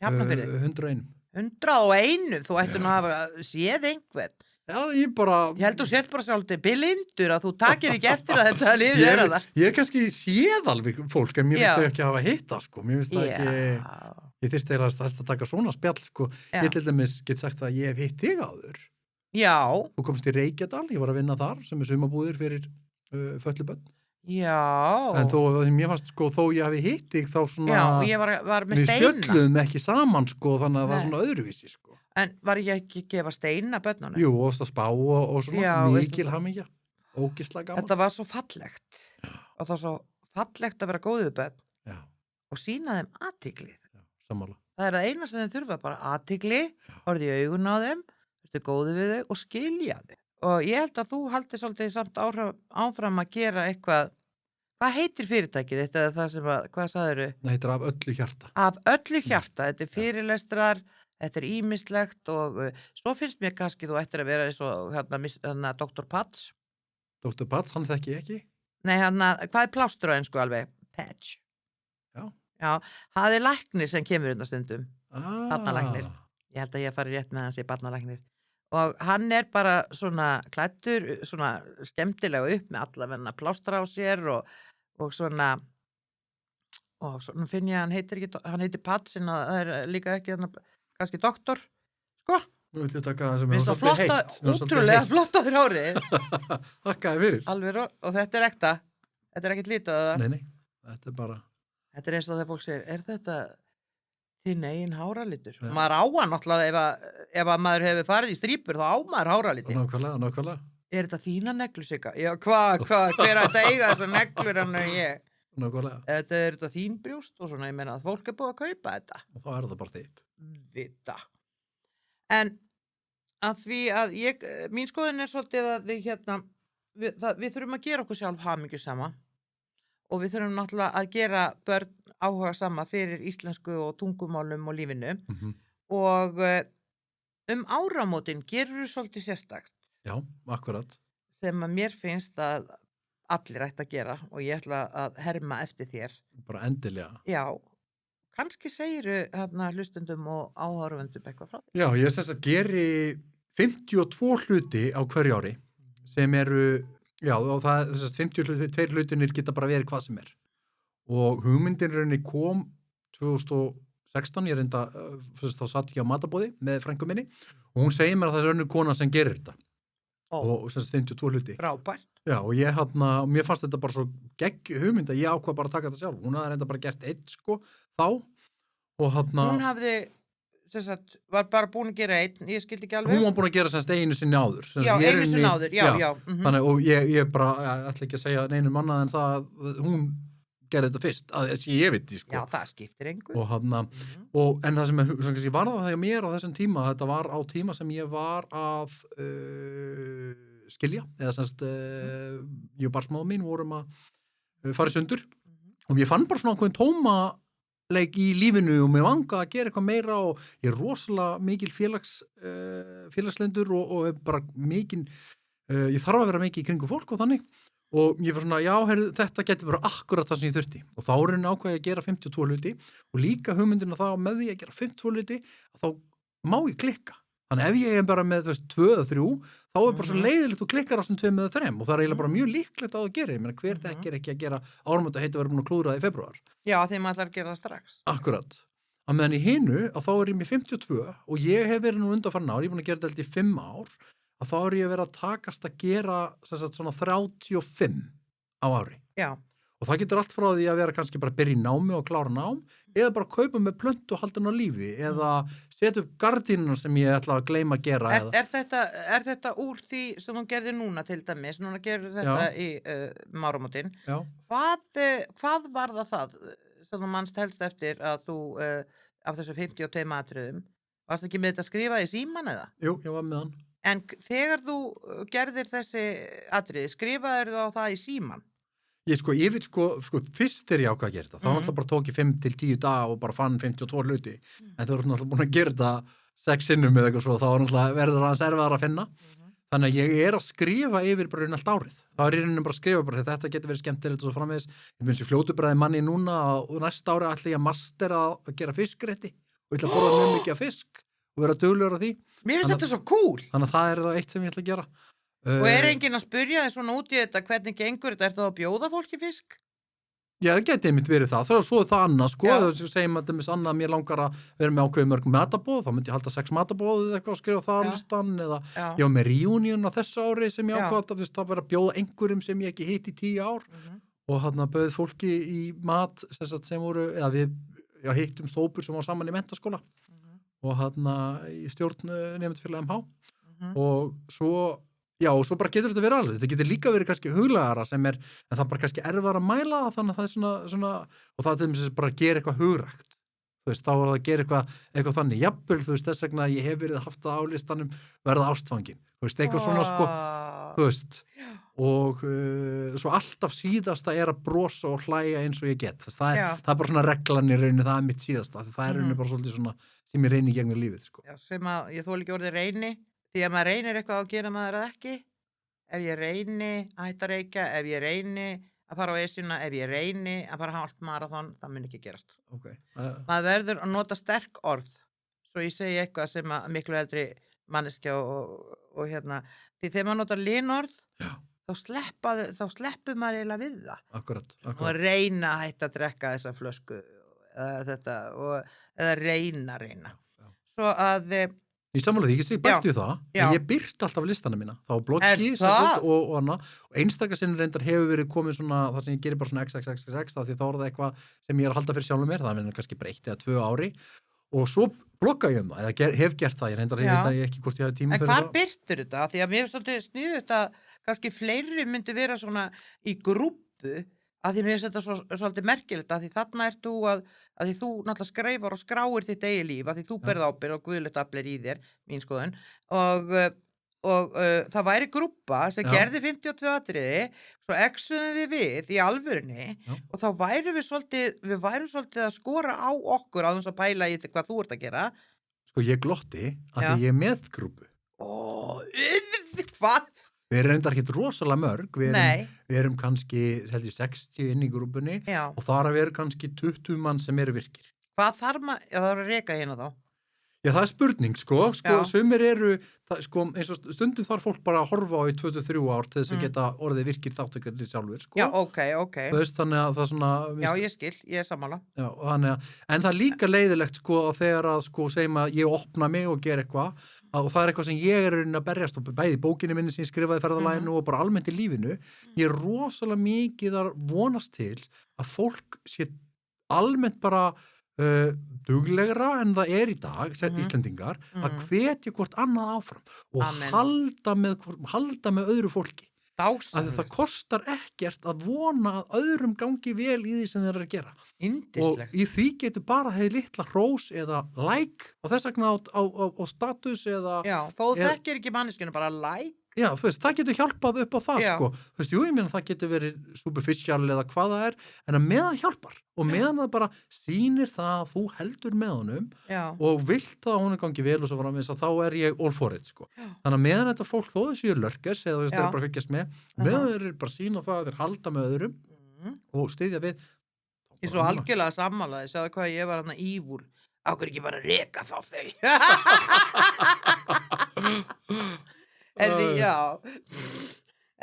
Hafnarfirði? 101. 101, þú ættu Já. nú að hafa séð einhvern. Já, ég bara... Ég held þú sért bara svolítið bilindur að þú takir ekki eftir að þetta liðið er að það. Ég hef kannski séð alveg fólk, en mér Já. finnst þau ekki að hafa hitta, sko. Mér finnst það ekki... Já. Ég þyrfti eiginlega að taka svona spjall, sko. Já. Ég til dæmis get sagt að ég hef hitt þig áður. Já, Þú komst í Reykjadal, ég var að vinna þar, sem er sumabúðir fyrir föllubönn. já. En þó, mér fannst, sko, þó ég hafi hitt þig, þá svona... Já, og ég var með Við steina. spjöllum ekki saman, sko, þannig að það er Nei. svona öðruvísi, sko. En var ég ekki að gefa steina börnunum? Jú, og það spá og svona, Já, veistu mikil það. hamingja, ógislega gaman. Þetta var svo fallegt. Og það var svo fallegt að vera góðið börn Já, og sína þeim athygli. já, sammála. Það er að eina sem þeim þurfa, bara athygli, horfði í augun á þeim, verður góðið við þau og skilja þau. Og ég held að þú haldir svolítið samt áfram að gera eitthvað. Hvað heitir fyrirtækið þetta? Það sem hvað sagðirðu? Það heitir Af öllu hjarta. Af öllu hjarta, þetta er fyrirlestrar, þetta er ýmislegt og svo finnst mér kannski þú ættir að vera eins og Dr. Pats. Dr. Pats, hann þekki ég ekki. Nei, hvað er plástur á ensku alveg? Patch. Já. Já, það er læknir sem kemur undan stundum. Ah, Barnalæknir. Ég held að ég fari rétt með hans í barnalæknir. Og hann er bara svona klæddur, svona skemmtilega upp með allavegna plástra á sér og svona finn ég að hann heitir Pats en það er líka ekki kannski doktor, sko. Nú vil ég taka það sem Minnst það svolítið flotta, heitt. Mér var svolítið útrúlega heitt. flotta þér hárið. Þakkaði fyrir. Alveg, og þetta er ekta. Þetta er ekkert lítið að það. Nei, þetta er bara... Þetta er eins og þegar fólk segir, er þetta Þinn eigin háralitur. Já. Maður á hann náttúrulega ef að maður hefur farið í strípur þá á maður háraliti. Nákvæmlega. Er þetta þína neglur, Sigga? Já, hver ætti að eiga þessar neglur hann en ég? Nákvæmlega. Er þetta þín brjóst og svona, ég meina að fólk er búið að kaupa þetta. Og þá er það bara þitt. Vita. En að því að mín skoðun er svolítið að við þurfum að gera okkur sjálf hamingjusama og við þurfum náttúrulega að gera börn áhugasama fyrir íslensku og tungumálum og lífinu og áramótin gerur svolítið sérstakt Já, akkurat. sem að mér finnst að allir ætti að gera og ég ætla að herma eftir þér. Bara endilega. Já, kannski segiru hlustundum og áhorfendum eitthvað frá því. Já, ég sem sagt geri 52 hluti á hverju ári sem eru, já, og það þess að 52 hlutinir geta bara verið hvað sem er. Og hugmyndin rauninni kom 2016, ég reynda, þá satt ég á matabóði með frænku minni og hún segir mér að það er önnur kona sem gerir þetta. Og sem sagt 52 hluti. Frábært. Já, og ég mér fannst þetta bara svo geggjum hugmynd að ég ákvað bara að taka þetta sjálf. Hún hafði reynda bara gert einn sko þá og Hún hafði, sem sagt, var bara búin að gera einn, ég skildi ekki alveg. Hún var búin að gera semst einu sinni áður. Já, einu sinni áður, já. Þannig, og ég bara, ætla ekki að segja neinum annað en það að hún gerði þetta fyrst, að ég veit því, sko. Já, það skiptir engu. Og en það sem kannski var það hjá mér á þessum tíma, þetta var á tíma sem ég var að skilja, eða semst, ég og barnsmóður mín vorum að fara í sundur og ég fann bara svona ákveðin tómaleik í lífinu og mér vanga að gera eitthvað meira og ég er rosalega mikil félagslendur og bara mikil, ég þarf að vera mikið í kringum fólk og þannig og ég var svona, já, heyrðu, þetta geti bara akkurat það sem ég þurfti og þá er henni ákveði að gera 52 hluti og líka hugmyndina þá með því að gera 52 hluti þá má ég klikka. Þannig ef ég er bara með 2 eða 3 þá er bara svo leiðilegt og klikkar á sem 2 eða 3 og það er eiginlega bara mjög líklegt að það gerir. Ég meina, hver þekkir ekki að gera áramótaheit og vera búin að klúðra það í febrúar? Já, því maður ætlar að gera það strax. Akkurat. Að meðan í hinu að þá er ég með 52 og ég hef verið nú undanfarin ár, ég er búin að gera þetta í 5 ár, að þá er ég verið að takast að gera svona 35 á ári. Já. Og það getur allt frá því að vera kannski bara að byrja í námi og klára nám eða bara kaupa með plöntu og halda hann á lífi eða setja upp gardínuna sem ég ætla að gleyma að gera. Er þetta úr því sem þú gerðir núna til dæmis, núna gerður þetta í áramótin. Já. Hvað var það sem þú manst helst eftir að þú af þessu 52 atriðum, varst ekki með þetta að skrifa í síman eða? Jú, ég var með hann. En þegar þú gerðir þessi atriði, skrifaðir þú á það í síman? Ég veit fyrst þegar ég ákvað að gera þetta, þá náttúrulega bara tók ég 5 til 10 daga og bara fann 52 hluti, en þú eru náttúrulega búin að gera þetta 6 sinnum eða eitthvað svo, þá náttúrulega verður aðeins erfiðar að finna, þannig að ég er að skrifa yfir bara allt árið, þá er ég bara að skrifa bara þetta getur verið skemmtilegt og svo framvegis, ég finnst ég fljótubræði manni núna og næsta ári ætla ég að mastera að gera fiskrétti og ætla að borða mjög mikið af fisk og vera duglegur á því. Mér finnst þetta svo cool. Þannig að það er það eitt sem ég ætla að gera. Og er enginn að spyrja þig svona út í þetta, hvernig gengur þetta, það að bjóða fólki fisk? Já, það geti einmitt verið það, svo er það annað, sko, þegar segjum að það annað mér langar að vera með ákveðið mörg matabóð, þá myndi ég halda 6 matabóð eða eitthvað og skrifa það á listan, eða ég var með reunion á þessu ári sem ég ákvað að það vera að bjóða einhverjum sem ég ekki hitt í 10 ár og bauð fólki í mat sem voru, eða við hittum stópur sem var saman í menntaskóla og í stjórn nemendafélag MH og svo og svo bara getur þetta verið alveg, þetta getur líka verið kannski huglægara sem en það bara kannski erfar að mæla það, þannig að það er svona og það er bara að gera eitthvað hugrækt, þá er það að gera eitthvað þannig, jafnvel, þess vegna ég hef verið haft það á listanum verða ástfangin, eitthvað svona sko, og svo alltaf síðasta er að brosa og hlæja eins og ég get, það er bara svona reglan í rauninni, það er mitt síðasta, það er rauninni bara svolítið svona sem ég reyni í gegnum lífið, sko. Já, sem að ég þoli ekki orðið reyni. Því að maður reynir eitthvað að gera maður það ekki, ef ég reyni að hætta að reykja, ef ég reyni að fara á esjuna, ef ég reyni að fara hálft maraþon, það mun ekki gerast. Okay. Maður verður að nota sterk orð, svo ég segi eitthvað sem að miklu eldri manneskja og því þegar maður notar linorð, þá sleppur maður eiginlega við það. Akkurat. Og að reyna að hætta að drekka þessa flösku, eða reyna. Svo að Ég sammála því, ég segi bætti það, en ég byrt alltaf listana mína, þá bloggi og annað, og einstakasinn reyndar hefur verið komið svona, það sem ég gerir bara svona XXXX, því þá er það eitthvað sem ég er að halda fyrir sjálfum mér, það er kannski bara 1 eða 2 ári, og svo blokka ég það, eða hef gert það, ég reyndar ég ekki hvort ég hafi tíma En fyrir hvar það. birtir þetta? Því að mér finnst svolítið sniðugt þetta, kannski fleiri myndi vera svona í grúppu, að því mér finnst þetta svolítið merkilegt, að því þarna ert þú að því þú náttúrulega skreifar og skráir þitt eigið líf, að því þú berð ábyrgð og guðlegt afl er í þér, mín skoðun, og það væri grúppa sem gerði 52 atriði, svo exuðum við í alvörunni og þá værum við svolítið að skora á okkur á þess að pæla í hvað þú ert að gera. Sko ég glotti að því ég er með grúpu. Hvað? Við erum reyndar ekkert rosalega mörg, við erum kannski held ég 60 inn í grúpunni og þar að við erum kannski 20 mann sem eru virkir. Hvað þarf maður, það er að reka hérna þá? Já, það er spurning, sko, sumir eru, sko, eins og stundum þarf fólk bara að horfa á í 2-3 ár til þess að geta orðið virkir þáttökandi sjálfur, sko. Já, ok. Þú veist, þannig að það svona... Já, ég skil, ég er sammála. Já, þannig að, en það er líka leiðilegt, sko, að þegar að, sko, segjum að ég opna mig og gera eitthvað, og það er eitthvað sem ég er að berjast á bæði bókinni minni sem ég skrifaði ferðalaginu og bara almennt í lífinu. Ég er rosalega mikið að vonast til að fólk sé almennt bara duglegra en það er í dag, Íslendingar, að hvetja hvort annað áfram og halda með öðru fólki. Að það kostar ekkert að vona að öðrum gangi vel í því sem þeir eru að gera. Yndislegt. Og í því getur bara hefði litla hrós eða like og þess vegna á status eða... Já, þó þekkir ekki manneskjunu bara like. Já, þú veist, það getur hjálpað upp á það, sko. Þú veist, ég meina það getur verið superficial eða hvað það er, en að meðan hjálpar og meðan það bara sýnir það að þú heldur með honum og vilt það að honum gangi vel og svo framvegis að þá er ég all for it, sko. Þannig að meðan þetta fólk þó þessu lörkes eða þess að þeir bara fylgjast með, meðan þeir eru bara sína það að þeir halda með öðrum og styðja við. Ég er svo algjörlega sammálaði, sagði hvað ég var hann ívúl, á hverju ekki bara reka þá þau.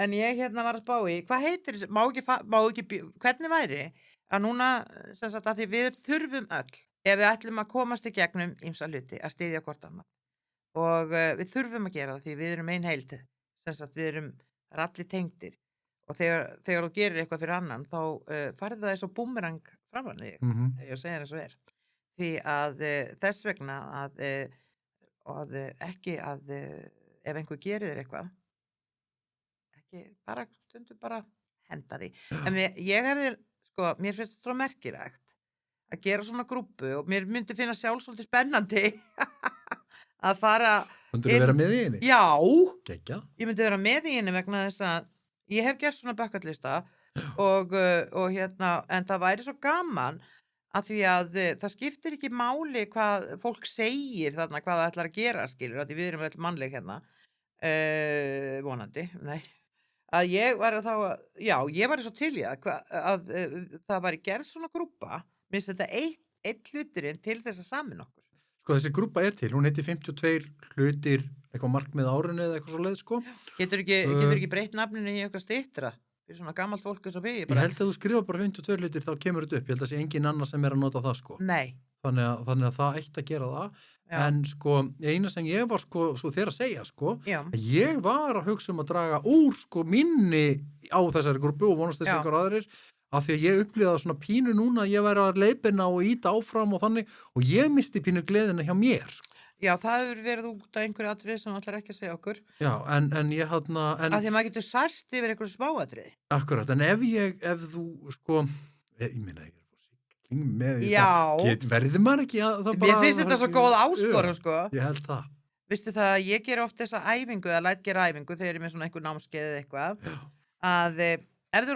En ég var að spá í, hvað heitir þessi, má ekki, hvernig væri að núna, sem sagt að því við þurfum öll, ef við ætlum að komast í gegnum ýmsa hluti, að styðja hvort annað og við þurfum að gera það því við erum ein heild, sem sagt það er allir tengdir og þegar þú gerir eitthvað fyrir annan þá farið það eins og búmerang framan í þig, ég segir eins og því að þess vegna að ekki að ef einhver gerir þér eitthvað ekki bara stundum bara henda því en ég hefði, sko, mér finnst þetta svo merkilegt að gera svona grúppu og mér myndi finna sjálf svolítið spennandi að fara Myndirðu vera með í henni? Já, Geggjað. Ég myndi vera með í henni vegna þess að ég hef gert svona bucketlista og en það væri svo gaman að því að það skiptir ekki máli hvað fólk segir þarna hvað það ætlar að gera skilur, að því við erum öll mannleg hérna vonandi, nei að ég var þá, ég var svo til í að það væri gerð svona grúppa, minnst þetta eitt hluturinn til þess að samin okkur. Sko þessi grúppa er til, hún heitir 52 hlutir eitthvað markmið árinu eða eitthvað svo leið, sko. Getur ekki breytt nafninu í eitthvað styttra? Fyrir svona gamalt fólk eins og við. Ég held að þú skrifa bara 52 hlutir þá kemur þetta upp, ég held að það sé engin annar sem er að nota það, sko. Nei. Þannig að það eitt að gera það, en sko eina sem ég var sko, svo þegar að segja sko, að ég var að hugsa að draga úr sko minni á þessari grúppu og vonast þessi ykkur aðrir, af því að ég upplýði svona pínu núna að ég væri að leiðbeina og íta áfram og þannig, og ég misti pínu gleðina hjá mér, sko. Já, það hefur verið út af einhverju atriði sem ætlar ekki að segja okkur. Já, en ég af því að maður getur særst yfir einhverju smáatriði. Akkurat, en ef þú sko, ég meina með því verður maður ekki að það bara... Mér finnst þetta svo góð áskorun, sko. Ég held það. Vistu það að ég ger oft þessa æfingu, eða læt gera æfingu þegar ég er með svona einhver námskeið eða eitthvað, að ef þú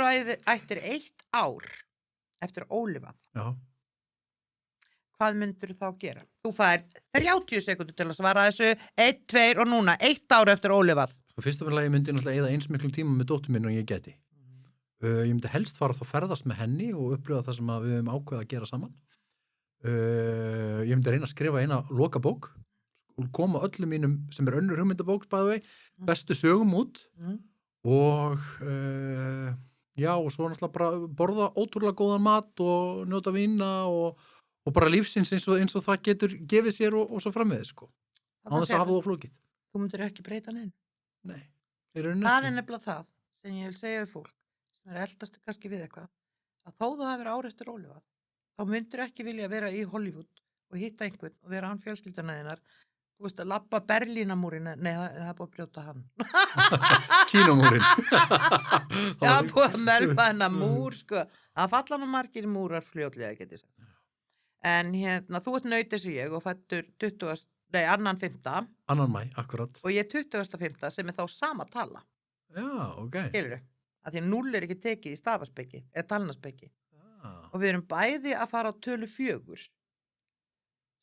ættir 1 ár eftir ólifað, hvað myndir þá gera? Þú fær 30 sekúndur til að svara þessu, 1, 2 og núna, 1 ár eftir ólifað. Fyrst af lagi myndi ég náttúrulega eyða eins miklum tíma með dóttur minn og ég geti. Ég myndi helst fara þá ferðast með henni og upplifa það sem við höfum ákveðið að gera saman. Ég myndi reyna að skrifa eina lokabók og koma öllum mínum sem er önnur hugmyndabók bæði bestu sögum út og og svo náttúrulega bara borða ótrúlega góðan mat og njóta vína og bara lífsins eins og það getur gefið sér og svo framvegis sko. Á þess að hafa það flókið. Þú myndir ekki breyta neinn? Nei. Það er nefnilega það sem ég vil segja við fólk sem er eldast kannski við eitthvað, að þó það hefur ár eftir ólifað, þá myndir ekki vilja vera í Hollywood og hitta einhvern og vera án fjölskylduna þinnar, þú veist, að labba Berlínarmúrinn, nei, það er búið að brjóta hann. Kínamúrin. Það er búið að melpa hennar múr, sko. Það falla nú margir múrar fljótlega, get ég sagt. En hérna, þú ert naut eins og ég og fættur 2.5. Annan mæ, akkurat. og ég 20.5. sem er þá sama tala, Já, ok. skilurðu? Af því að 0 er ekki tekið í stafaspeki, eða talnaspeki. Ah, Og við erum bæði að fara á tölu 4,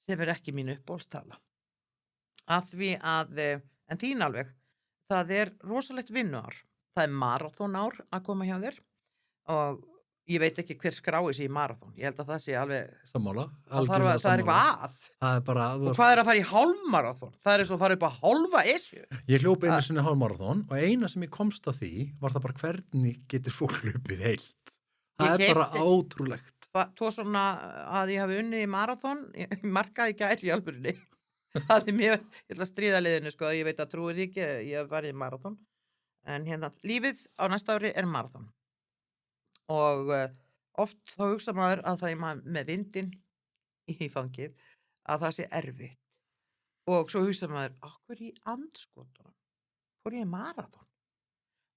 sem er ekki mín uppbólstala. Af því að, en þín alveg, það er rosalegt vinnuár. Það er maraþonár að koma hjá þér og ég veit ekki hver skrái sig í maraþon. Ég held að það sé alveg, sammála. það er Algjörlega eitthvað sammála. að. Það er bara, Og hvað er að fara í hálfmaraþon? Það er eins og að fara upp á hálfa esju. ég hljóp einu sinni hálfmaraþon og eina sem ég komst að því var það bara hvernig getur fólk hlupið heilt. Það Ég er bara keypti- ótrúlegt. Tó svona að ég hafi unnið í maraþon, ég markaði gær í alvörunni. Það er mér, ég ætla að stríða liðinu, sko, ég veit að trúir því ekki, ég hef farið í maraþon. En hérna, lífið á næsta ári er maraþon. Og oft þá hugsa maður að það er maður með vindinn í fangið, að það sé erfitt. Og svo hugsa maður, okkur í andskotunum fór ég í maraþon.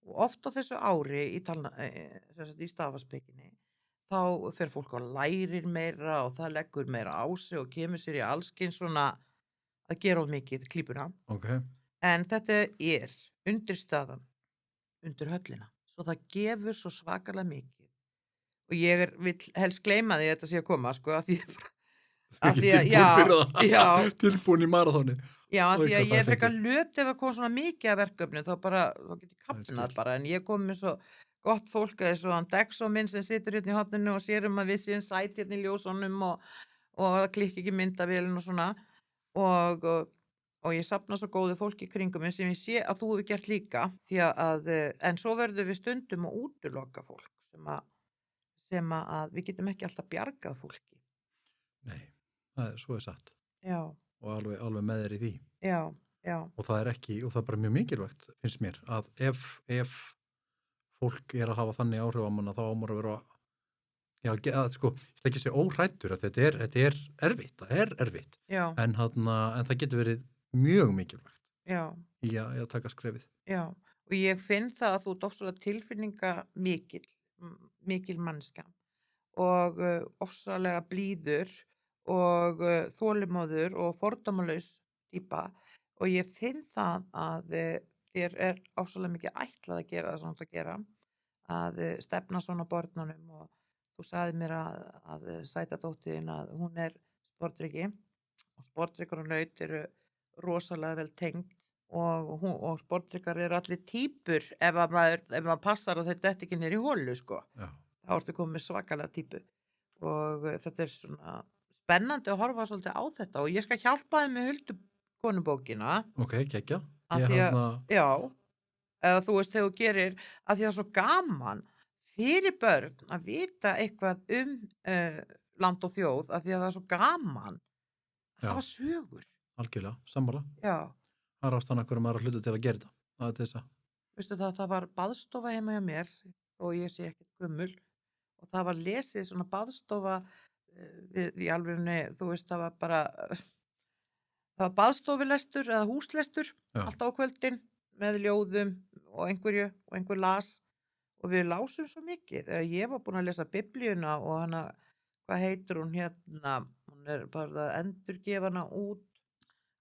Og oft á þessu ári í stafaspekinni, þá fer fólk og lærir meira og það leggur meira á sig og kemur sér í allskins svona að gera of mikið klípuna. Ok. En þetta er undirstaðan undir höllina. Svo það gefur svo svakalega mikið. Og ég vil helst gleyma því að þetta sé að koma, sko, af því að Tilbúin í maraþoni. Já, af Oj, því hvað að það ég er er frekar fyndið. löt ef að koma svona mikið af verkefnum, þá get ég kapnað skil. bara, en ég kom með svo gott fólk að þessu hann Dexo minn sem situr hérna í hotninu og sér að við séum sæt hérna í ljósunum og það klikki ekki myndavélin og svona og ég safna svo góðu fólki í kringum mig sem ég sé að þú hefur gert líka því að, en svo verður við stundum að útiloka fólk sem að við getum ekki alltaf bjargað fólki. Nei, það er svo satt. Já, Og alveg með þér í því. já, já, Og það er ekki, og það er bara mjög mikilvægt, finnst mér, að ef fólk er að hafa þannig áhrif á manna, þá ámur að vera, já, sko, ég ætla ekki að segja óhræddur, að þetta er erfitt, það er erfitt, já, en það getur verið mjög mikilvægt já. í að taka skrefið. Já, og ég finn það að þú ert ofsalega tilfinninga mikil mannskja og ofsalega blíður og þolinmóður og fordómalaus týpa og ég finn það að þér er ofsalega mikið ætlað að gera það sem þú ert að gera, að stefna svona börnunum og þú sagði mér að sæta dóttiðin að hún er sportryggi og sportryggur og naut eru rosalega vel tengd og sportryggar eru allir týpur ef maður passar að þau detti ekki niður í holu, sko. Já, Þá ertu komið með svakalega týpu og þetta er svona spennandi að horfa svolítið á þetta og ég skal hjálpa þið með Huldukonubókina ok, geggja. af því að, já, eða þú veist þegar þú gerir, af því að það er svo gaman fyrir börn að vita eitthvað land og þjóð, af því að það er svo gaman að Já. hafa sögur. Algjörlega, sammála. Já, Það er ástæðan hverjum maður að hluta til að gera þetta. Það er til þess að, veistu það var baðstofa heima hjá mér og ég sé ekkert gömul og það var lesið svona baðstofa í alvörunni, þú veist, það var bara það var baðstofulestur eða húslestur já, alltaf á kvöldin með ljóðum og einhver las og við lásum svo mikið. Ég var búin að lesa Biblíuna og hana, hvað heitir hún hérna, hún er bara að endurgefa hana út,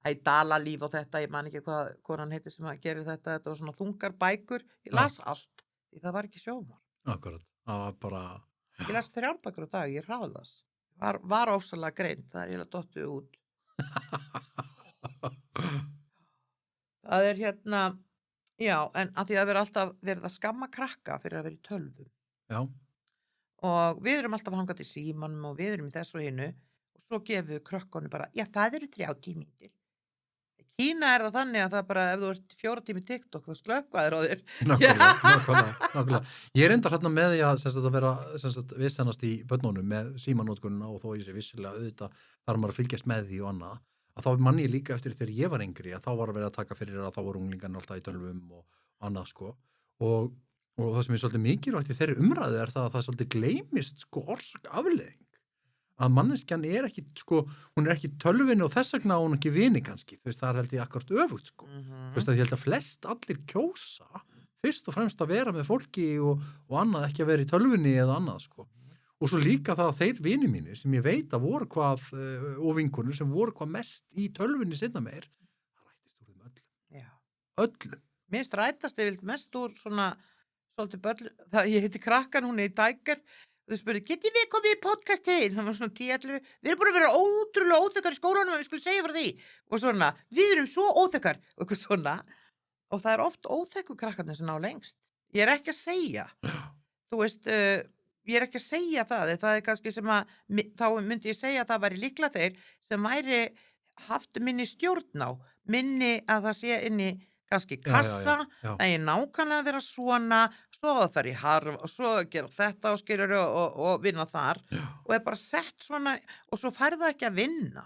Dalalíf og þetta, ég man ekki hvað konan heitir sem að gera þetta var svona þungar bækur, ég las allt, því það var ekki sjómar. akkurat. Það var bara, Ég las 3 bækur á dag, ég hraðlas. Var ofsalega greint, það er ég dottið út. Það er hérna, já, en að því að vera alltaf verið að skamma krakka fyrir að vera í tölvum. já, Og við erum alltaf hangað í símanum og við erum í þessu og hinu og svo gefum við krökkunum bara, já, það eru 30 mínútur. Í Kína er það þannig að það bara, ef þú ert 4 tími TikTok, þá slökkvaðir á þér. nákvæmlega. Ég er endar hérna með því að vera vissennast í börnunum með símanótkununa og þó ég sé vissilega auðvitað þar maður að fylgjast með því og annað. Að þá mann ég líka eftir þegar ég var yngri að þá var að vera að taka fyrir að þá voru unglingarnir alltaf í tölvum og annað, sko. Og það sem er svolítið mikilvægt í þeirri umræðu er það að það svolítið gleymist, sko, orsök afleiðing. að manneskjan ekki, sko, hún ekki tölvinni og þess vegna á hún ekki vini kannski, þú veist, það held ég akkúrat öfugt, sko. Þú veist, að ég held að flest allir kjósa fyrst og fremst að vera með fólki og annað, ekki að vera í tölvinni eða annað, sko. Og svo líka það að þeir vini mínir sem ég veit að voru hvað, og vinkonur sem voru hvað mest í tölvinni seinna meir, það rættist úr þeim öllum. Já. Öllum. Mér rættast yfirleitt mest úr svona svolítið böll, ég heiti Krakkan, hún í Dæker, og þau spurði, getið við komið í podcast heim? Það var svona 10-11, við erum búin að vera ótrúlega óþekkar í skólanum, við skulum segja frá því, og svona, við erum svo óþekkar, og eitthvað svona, og það oft óþekku krakkarnir sem ná lengst. Ég ekki að segja, þú veist, ég ekki að segja það kannski sem að, þá myndi ég segja að það væri líklega þeir sem væri haft minni stjórn á, minni að það sé inni kannski kassa, en ég nákvæmlega að vera svona, svo að það í harf og svo að gera þetta og skilur og vinna þar og bara sett svona og svo fær það ekki að vinna.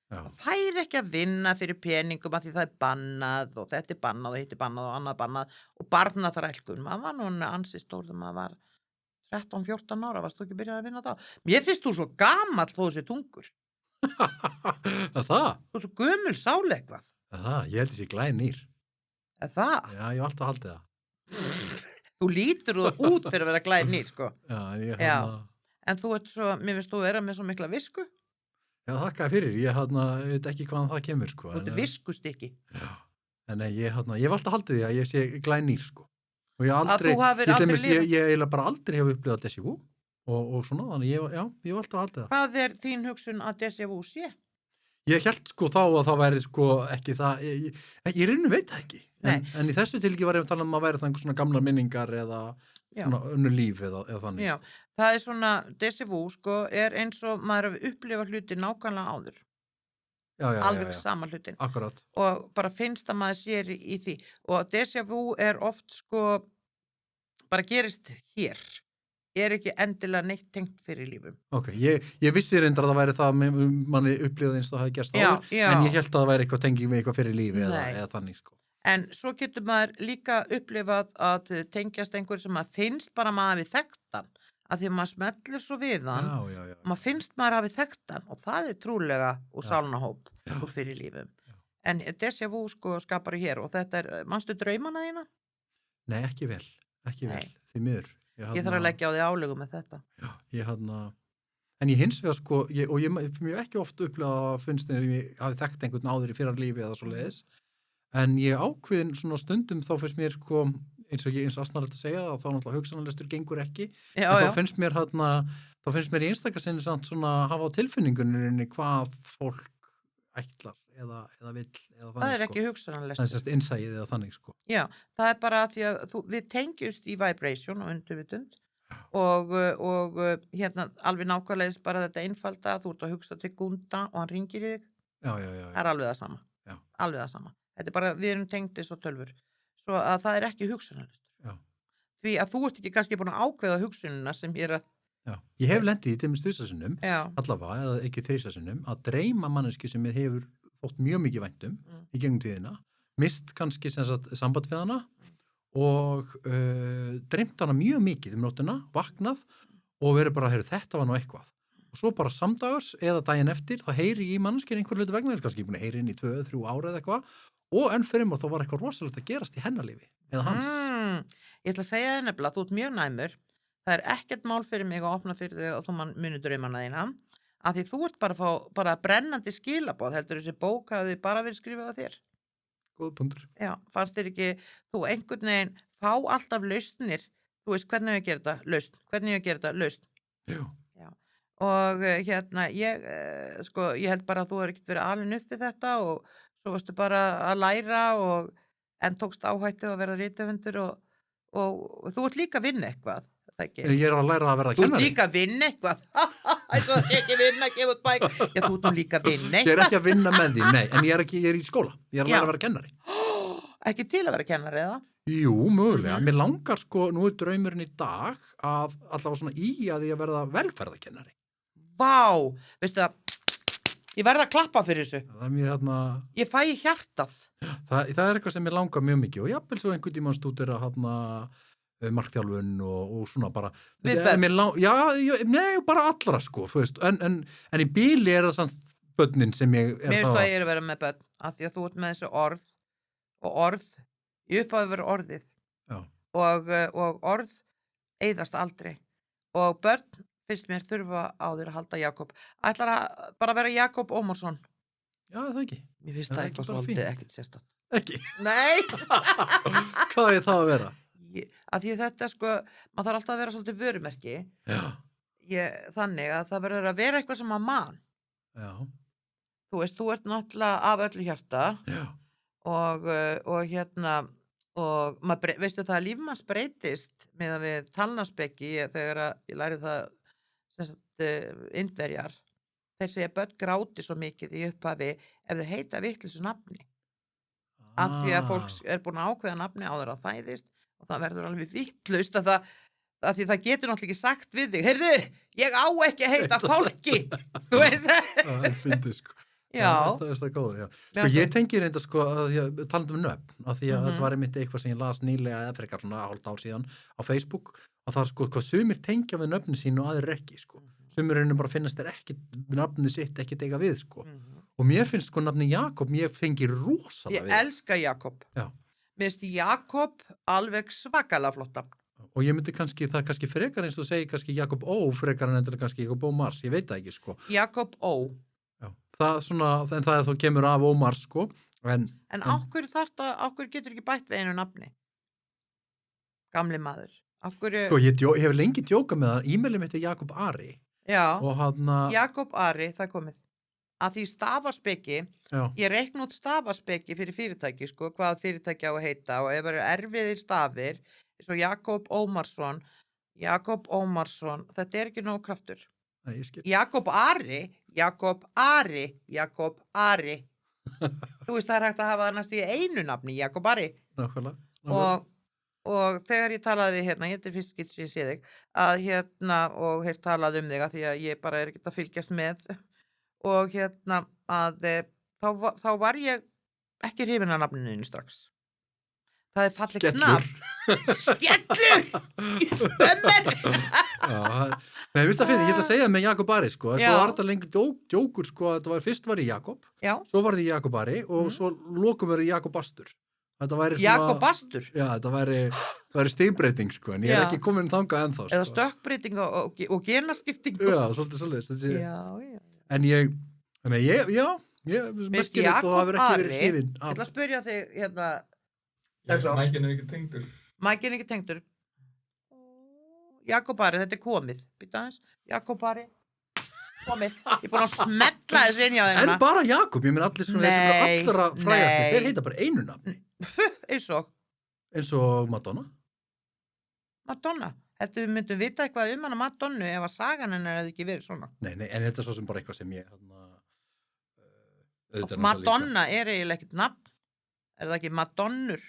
Það fær ekki að vinna fyrir peningum að því það bannað og þetta bannað og hitt bannað og annað bannað og barnaþrælkun. Maður var núna ansi stór þegar maður var 13-14 ára, varst þú ekki byrjað að vinna þá? Mér finnst þú svo gamall þó þessi tungur. Það? Þú svo gömul sál eitthvað. Það, ég held þessi glænýr. Það? Já, ég hef alltaf haldið það. Þú lítur þú út fyrir að vera glænýr, sko. Já, en ég En þú svo, mér finnst þú vera með svo mikla visku. Já, þakka fyrir, ég veit ekki hvaðan það kemur, sko. Þú viskustykki. Já, en ég hef alltaf haldið því að ég sé glænýr, sko. Og ég aldrei, ég eiginlega bara aldrei hef upplifað déjà vu og svona, þannig ég hef alltaf haldið það. Hvað þín hugsun að déjà vu sé? Ég held sko þá að það væri sko ekki það, ég rauninu veit það ekki, en í þessu tilviki var ég að tala um að væri það einhver svona gamlar minningar eða svona önnur líf eða þannig. Já, það svona, déjà vu sko eins og maður hefur upplifað hluti nákvæmlega áður. Alveg sama hlutin. Akkurat. Og bara finnst að maður sér í því. Og déjà vu oft sko, bara gerist hér. Ekki endilega neitt tengt fyrir lífum. Ok, ég vissi reyndar að það væri það manni upplifað eins og það hafi gerst áður, en ég held að það væri eitthvað tenging við eitthvað fyrir lífi eða þannig sko. En svo getur maður líka upplifað að tengjast einhver sem maður finnst bara maður hafi þekktan, að því maður smellir svo við hann, maður finnst maður hafi þekktan og það trúlega úr sálnahóp úr fyrir lífum. En déjà vu sko skapar hér og þetta manstu draumana þína? Nei, ekki vel, því miður. Ég þarf að leggja á því álögu með þetta. Já, en ég hins vegar sko, og ég mjög ekki oft upplifa að finnst þegar ég hafi þekkt einhvern áður í fyrra lífi eða svo leiðis, en ég ákveðin svona stundum þá finnst mér sko, eins og asnalegt að segja, að þá náttúrulega hugsanalestur gengur ekki, en þá finnst mér í einstakassinni samt svona að hafa á tilfinningunni hvað fólk ætlar eða vill eða þannig. Það ekki hugsanalestur. Það sérst innsæið eða þannig sko. Já, það bara því að við tengjumst í vibration og undirvitund og alveg nákvæmlega bara þetta einfalda að þú ert að hugsa til Gunda og hann ringir í þig. Já. Það alveg það sama. Já. Alveg það sama. Þetta bara, við erum tengd eins og tölvur. Svo að það ekki hugsanalestur. Já. Því að þú ert ekki kannski búin að ákveða hugsunina sem ég að Já, ég hef lendið í til með þrisasinnum, allavega, eða ekki þrisasinnum, að dreyma manneski sem ég hefur þótt mjög mikið væntum í gegnum tíðina, mist kannski samband við hana og dreymt hana mjög mikið nóttina, vaknað og verið bara, þetta var nú eitthvað. Og svo bara samdagurs eða daginn eftir, þá heyri ég í manneskinn einhver hluti vegna, kannski búin að heyri inn í 2-3 ára eða eitthvað, og enn fyrir mig þá var eitthvað rosalegt að gerast í hennarlífi, eða hans. Ég ætla að segja þér nefnilega, þú ert mjög næmur. Það ekkert mál fyrir mig að opna fyrir þig og þú muni draumana þína af því þú ert bara að fá bara brennandi skilaboð heldur þessi bók hafi bara verið skrifað á þér. Góð punktur. Já, fannst þér ekki þú einhvern veginn fá alltaf lausnir, þú veist hvernig ég gera þetta, lausn, hvernig ég gera þetta, lausn. Jú. Já. Og ég held bara að þú ekkert verið alin upp við þetta og svo varstu bara að læra en tókst áhættu að vera rithöfundur og þú ert líka að vinna eitthvað. Ég að læra að verða kennari. Þú ert líka að vinna eitthvað. Þú ert ekki að vinna, gefa út bæk. Já, þú ert líka að vinna eitthvað. Ég ekki að vinna með því, nei, en ég er í skóla. Ég að læra að vera kennari. Ekki til að vera kennari, eða? Jú, mögulega. Mér langar sko, nú draumurinn í dag að allavega svona að ég verða velferðarkennari. Vá, veistu það, ég verða að klappa fyrir þessu. Það mjög Ég fæ hjartað. Það eitthvað sem mér langar mjög mikið og jafnvel svo einhvern tímann stúdera markþjálfun og svona bara Við börn. nei, bara allra sko, þú veist, en í bili það samt börnin sem ég Mér finnst það að ég vera með börn af því að þú ert með þessi orð og orð, í upphafi verður orðið já, og orð eyðast aldrei og börn finnst mér þurfa á þér að halda Jakob. Ætlar að bara vera Jakob Ómarsson? það ekki Mér finnst Er það það eitthvað ekki bara svolítið fínt? ekkert sérstætt. ekki, Nei! hvað er það að vera? Af því þetta sko, maður þarf alltaf að vera svolítið vörumerki. Já, Þannig að það verður að vera eitthvað sem að man. já, Þú veist, þú ert náttúrulega af öllu hjarta já, og og veistu það að lífmanns breytist með að við talnaspeki þegar að ég lærið það sem sagt Indverjar. Þeir segja börn gráti svo mikið í upphafi ef þau heita vitlausu nafni. Af því að fólk er búin að ákveða nafni áður að fæðist og það verður alveg vitlaust að því það getur náttúrulega ekki sagt við þig, heyrðu, ég á ekki að heita fólki. Þú veist það er fyndið sko. Já. Það er góð, já. Já, Sko, ég tengi reynda sko að talandi um nöfn, af því að Mhm. þetta var einmitt eitthvað sem ég las nýlega eða frekar svona hálft ár síðan á Facebook, að það er sko hvað sumir tengja við nöfni sín og aðrir ekki sko. Sumir reynir bara finnast þér ekki nafni sitt ekki eiga við sko. Og mér finnst sko nafni Jakob, ég fengi rosalega Ég við. elska Jakob. Já. Mér finnst Jakob alveg svakalega flottan. Og ég myndi það er kannski frekar eins og þú segir kannski Jakob Ó frekar en endur kannski Jakob Ó Mars, ég veit það ekki sko. Jakob Ó. Já. Það svona, en það er þó kemur af Ó Mars sko. En á hverju getur ekki bætt við einu nafni? Gamli maður. Á hverju, sko, ég hef lengi djókað með það, e-mailið mitt er Jakob Ari já, og hann Jakob Ari, það er komið. Að því stafaspeki, já, ég reikna út stafaspeki fyrir fyrirtæki, sko, hvað fyrirtæki á að heita og ef það eru erfiðir stafir, eins og Jakob Ómarsson, þetta er ekki nóg kraftur. nei, ég skil. Jakob Ari. Þú veist, það er hægt að hafa það næst í einu nafni, Jakob Ari. Nákvæmlega. Og þegar ég talaði við ég þetta er fyrst skipt sem ég sé þig, að og hér talaði þig að því að ég bara er ekki að fylgjast með og að þá var ég ekki hrifin af nafninu þínu strax. Það er fallegt Skellur. nafn. Skellur! Bömmir! Já, nei, ég ætla að segja það með Jakob Ari sko, svo Já. var þetta lengi djókur sko, að fyrst var ég Jakob, Já, svo var ég Jakob Ari og svo lokum verið Jakob Astur. Þetta væri svona, Jakob Astur. já, þetta væri stigbreyting sko, en ég er Já. ekki komin þangað ennþá sko. Eða stökkbreyting og genaskipting. Já, svolítið svoleiðis. Já. En ég Mér finnst merkilegt og það Jakob hefur ekki verið Ari, hrifinn ég ætla að spyrja þig Mækin er ekki tengdur. Mækin ekki tengdur. Jakob Ari, þetta er komið. Býta aðeins. Jakob Ari. Komið. Ég er búin að smetla þessi inn hjá þeim. En bara Jakob, ég minn allir svona þeir sem Nei, eru allra frægasti, nei. þeir heita bara einu nafni, eins og Madonna. Madonna. Heldur við myndum vita eitthvað hana Madonnu ef að sagan hennar hefði ekki verið svona. Nei, en þetta er svo sem bara eitthvað sem ég Madonna er eiginlega ekkert nafn. Er það ekki Madonnur?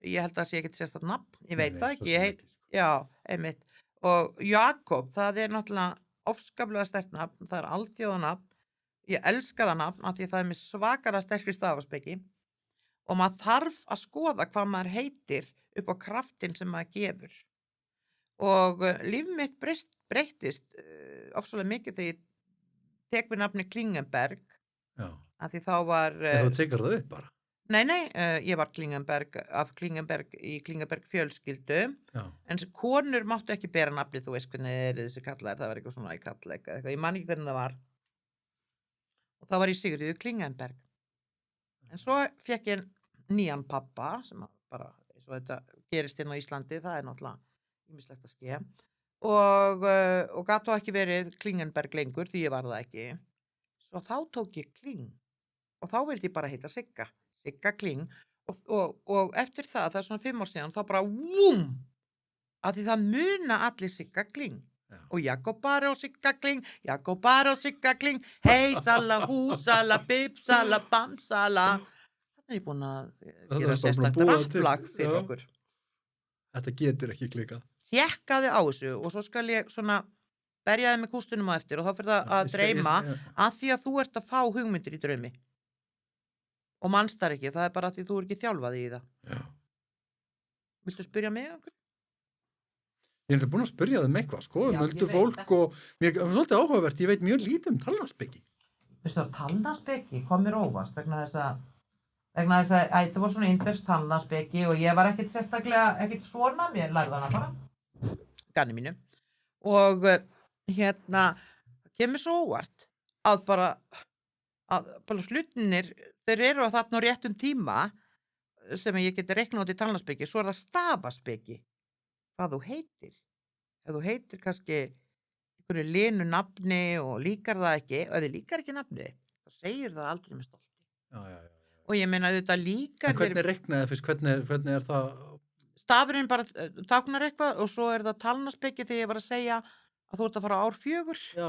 Ég held að það sé ekkert sérstætt nafn. Ég veit það ekki. Já, einmitt. Og Jakob, það er náttúrulega ofskaplega sterkt nafn. Það er alþjóðanafn. Ég elska það nafn af því það er með svakalega sterkri stafaspeki og maður þarf að skoða hvað maður heitir upp á kraftin sem maður gefur. Og líf mitt breyttist ofsalega mikið þegar ég tek við nafni Klingenberg Já, af því þá var en þú tekur það upp bara. Nei, ég var Klingenberg í Klingenberg fjölskyldu Já, en sem konur máttu ekki bera nafnið, þú veist hvernig er þessi kallar, það var eitthvað svona í kalleika eitthvað, ég man ekki hvernig það var og þá var ég Sigríður Klingenberg en svo fekk ég nýjan pappa sem bara, eins og þetta gerist inn á Íslandi, það er náttúrulega ýmislegt að ske og gat þó ekki verið Klingenberg lengur því ég var það ekki svo þá tók ég Kling og þá vildi ég bara heita Sigga Kling og eftir það er svona 5 ár síðan þá bara vúm að því það muna allir Sigga Kling já. og Jakob Ari og Sigga Kling Jakob Ari og Sigga Kling hei sala hú sala bip sala bam sala þannig er ég búin að Það gera er bara sérstakt búið til. rapplag fyrir Já. okkur Þetta getur ekki klikað. þjekkaði á þessu og svo skal ég svona berjaði með kústunum á eftir og þá fyrir það að dreyma að því að þú ert að fá hugmyndir í draumi og manst þar ekki, það er bara að því þú er ekki þjálfað í það Já. Viltu spyrja mig? Okkur? Ég er búin að spyrja þeim eitthvað, sko, Já, ég möldu veit fólk og mér er svolítið áhugavert, ég veit mjög lítið talnaspeki. Veistu að talnaspeki kom mér óvart vegna þess að þetta var svona innbyrst talnaspeki og ég var ekkert svona, mér lærði hana bara, ganni mínu. Og kemur svo óvart að bara hlutinir, þeir eru að þarna á réttum tíma sem ég geti reiknað út í talnaspeki, svo það stafaspeki, hvað þú heitir. Ef þú heitir kannski einhverju linu nafni og líkar það ekki, og ef þið líkar ekki nafnið, þá segir það aldrei með stolti. Já. Og ég meina auðvitað líkar En hvernig reiknaði fyrst, hvernig er það? stafurinn bara táknar eitthvað og svo er það talnaspeki þegar ég var að segja að þú ert að fara á ár 4. Já.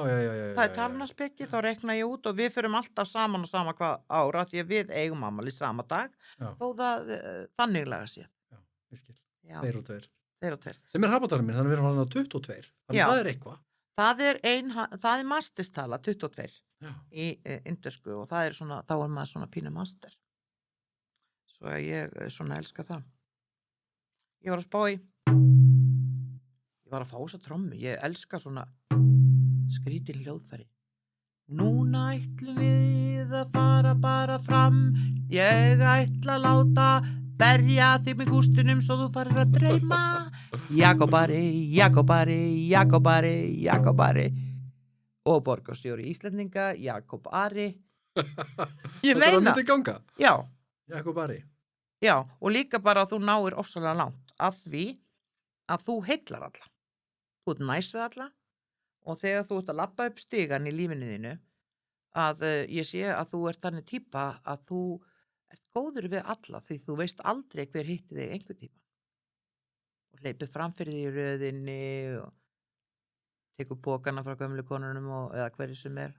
Það er talnaspeki, þá reikna ég út og við förum alltaf saman og sama hvað ára því að við eigum afmæli sama dag, Já. þó það þannig laga sér. Já, ég skil. Já, 2 og 2. 2 og 2. Sem er hafbátarinn minn, þannig við erum hann á 22. Þannig Já. það er eitthvað. Það er mastistala, 22 Já. í indversku og það er svona, þá er maður svona pínu master. Svo ég svona elska það. Ég var að spá í, ég var að fá þessa trommu, ég elska svona skrítin hljóðfæri. Núna ætlum við að fara bara fram, ég ætla að láta berja þig með gústunum svo þú farir að dreyma. Jakobari, Jakobari, Jakobari, Jakobari. Og borgarstjóri Íslendinga, Jakob Ari. Ég Þetta er að meina, myndi ganga. já, Jakob Ari. já, og líka bara að þú náir ofsalega langt að því að þú heillar alla. Þú ert næs við alla og þegar þú ert að labba upp stigann í lífinu þínu að ég sé að þú ert þannig típa að þú ert góður við alla því þú veist aldrei hver hitti þig einhver tíma. Og hleypir fram fyrir því í röðinni og tekur pókana frá gömlu konunum eða hverju sem er.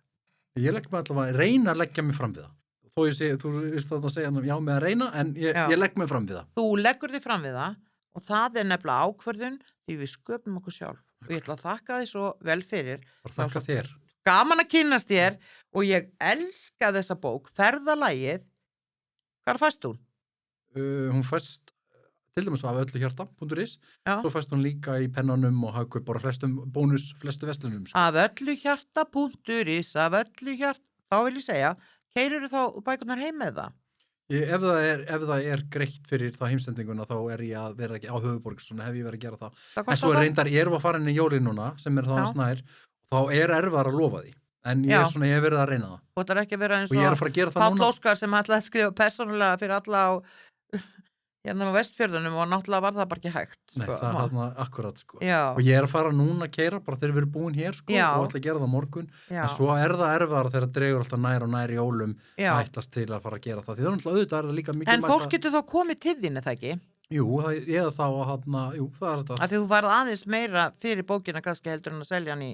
Ég legg mig allavega að reyna að leggja mig fram við það. Þó ég sé, þú veist þarna að segja já með að reyna, en Já. ég legg mig fram við það. Þú leggur þig fram við það og það er nefnilega ákvörðun því við sköpum okkur sjálf. Og ég ætla að þakka því svo vel fyrir. Bara þakka þér. Gaman að kynnast þér og ég elska þessa bók, Ferðalagið. Hvar fæst hún? Hún fæst til dæmis af ölluhjarta.is. Já. Svo fæst hún líka í pennanum og hagkaup bara flestu verslunum. Sko. Af ölluhjarta.is, af ölluhjarta. Þá vil ég segja, keyrirðu þá bækurnar heim með það? Ef það er greitt fyrir það heimsendinguna þá er ég að vera ekki á höfuborg, svona hef ég verið að gera það. Það En kostar svo það? reyndar ég að fara inn í jólin núna sem er það Já. snær, þá er erfar að lofa því. En ég Já. er svona, ég hef verið að reyna það. Og þetta er ekki að vera eins Og ég er og að fara að gera það Páll núna. Óskar sem ætlaði að skrifa persónulega fyrir alla á hérna á Vestfjörðunum og náttúrulega var það bara ekki hægt. Nei, sko. það er þarna akkurat, sko. Já, Og ég er að fara núna að keyra bara þegar við erum búin hér, sko, Já. og ætla að gera það á morgun. já, En svo er það erfara þegar það dregur alltaf nær og nær í jólum já. að ætlast til að fara að gera það. Því það er náttúrulega auðvitað er það líka mikið En fólk getur þá komið til þín, er það ekki? Jú, eða þá að jú, það er þetta. Af því þú varð aðeins meira fyrir bókina kannski heldur en að selja hann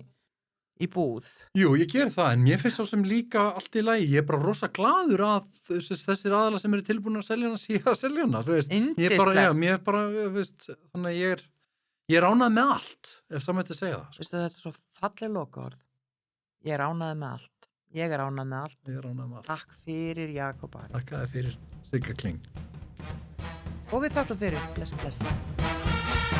í búð. Jú, ég ger það, en mér finnst þá sem líka allt í lagi. Ég er bara rosa glaður að þessir aðalar sem eru tilbúin að selja hana sé að selja hana, þú veist. Ég er bara, Yndislegt. mér er bara, þú veist, þannig að ég er ánægð með allt, ef samvætti segja það. Sko. Veistu þetta er svo falleg lokaorð. Ég er ánægð með allt. Ég er ánægð með allt. Ég er ánægð með allt. Takk fyrir Jakob Ari. Takk að þið fyrir Sigga Kling. Og við þakkum fyrir. Bless, bless.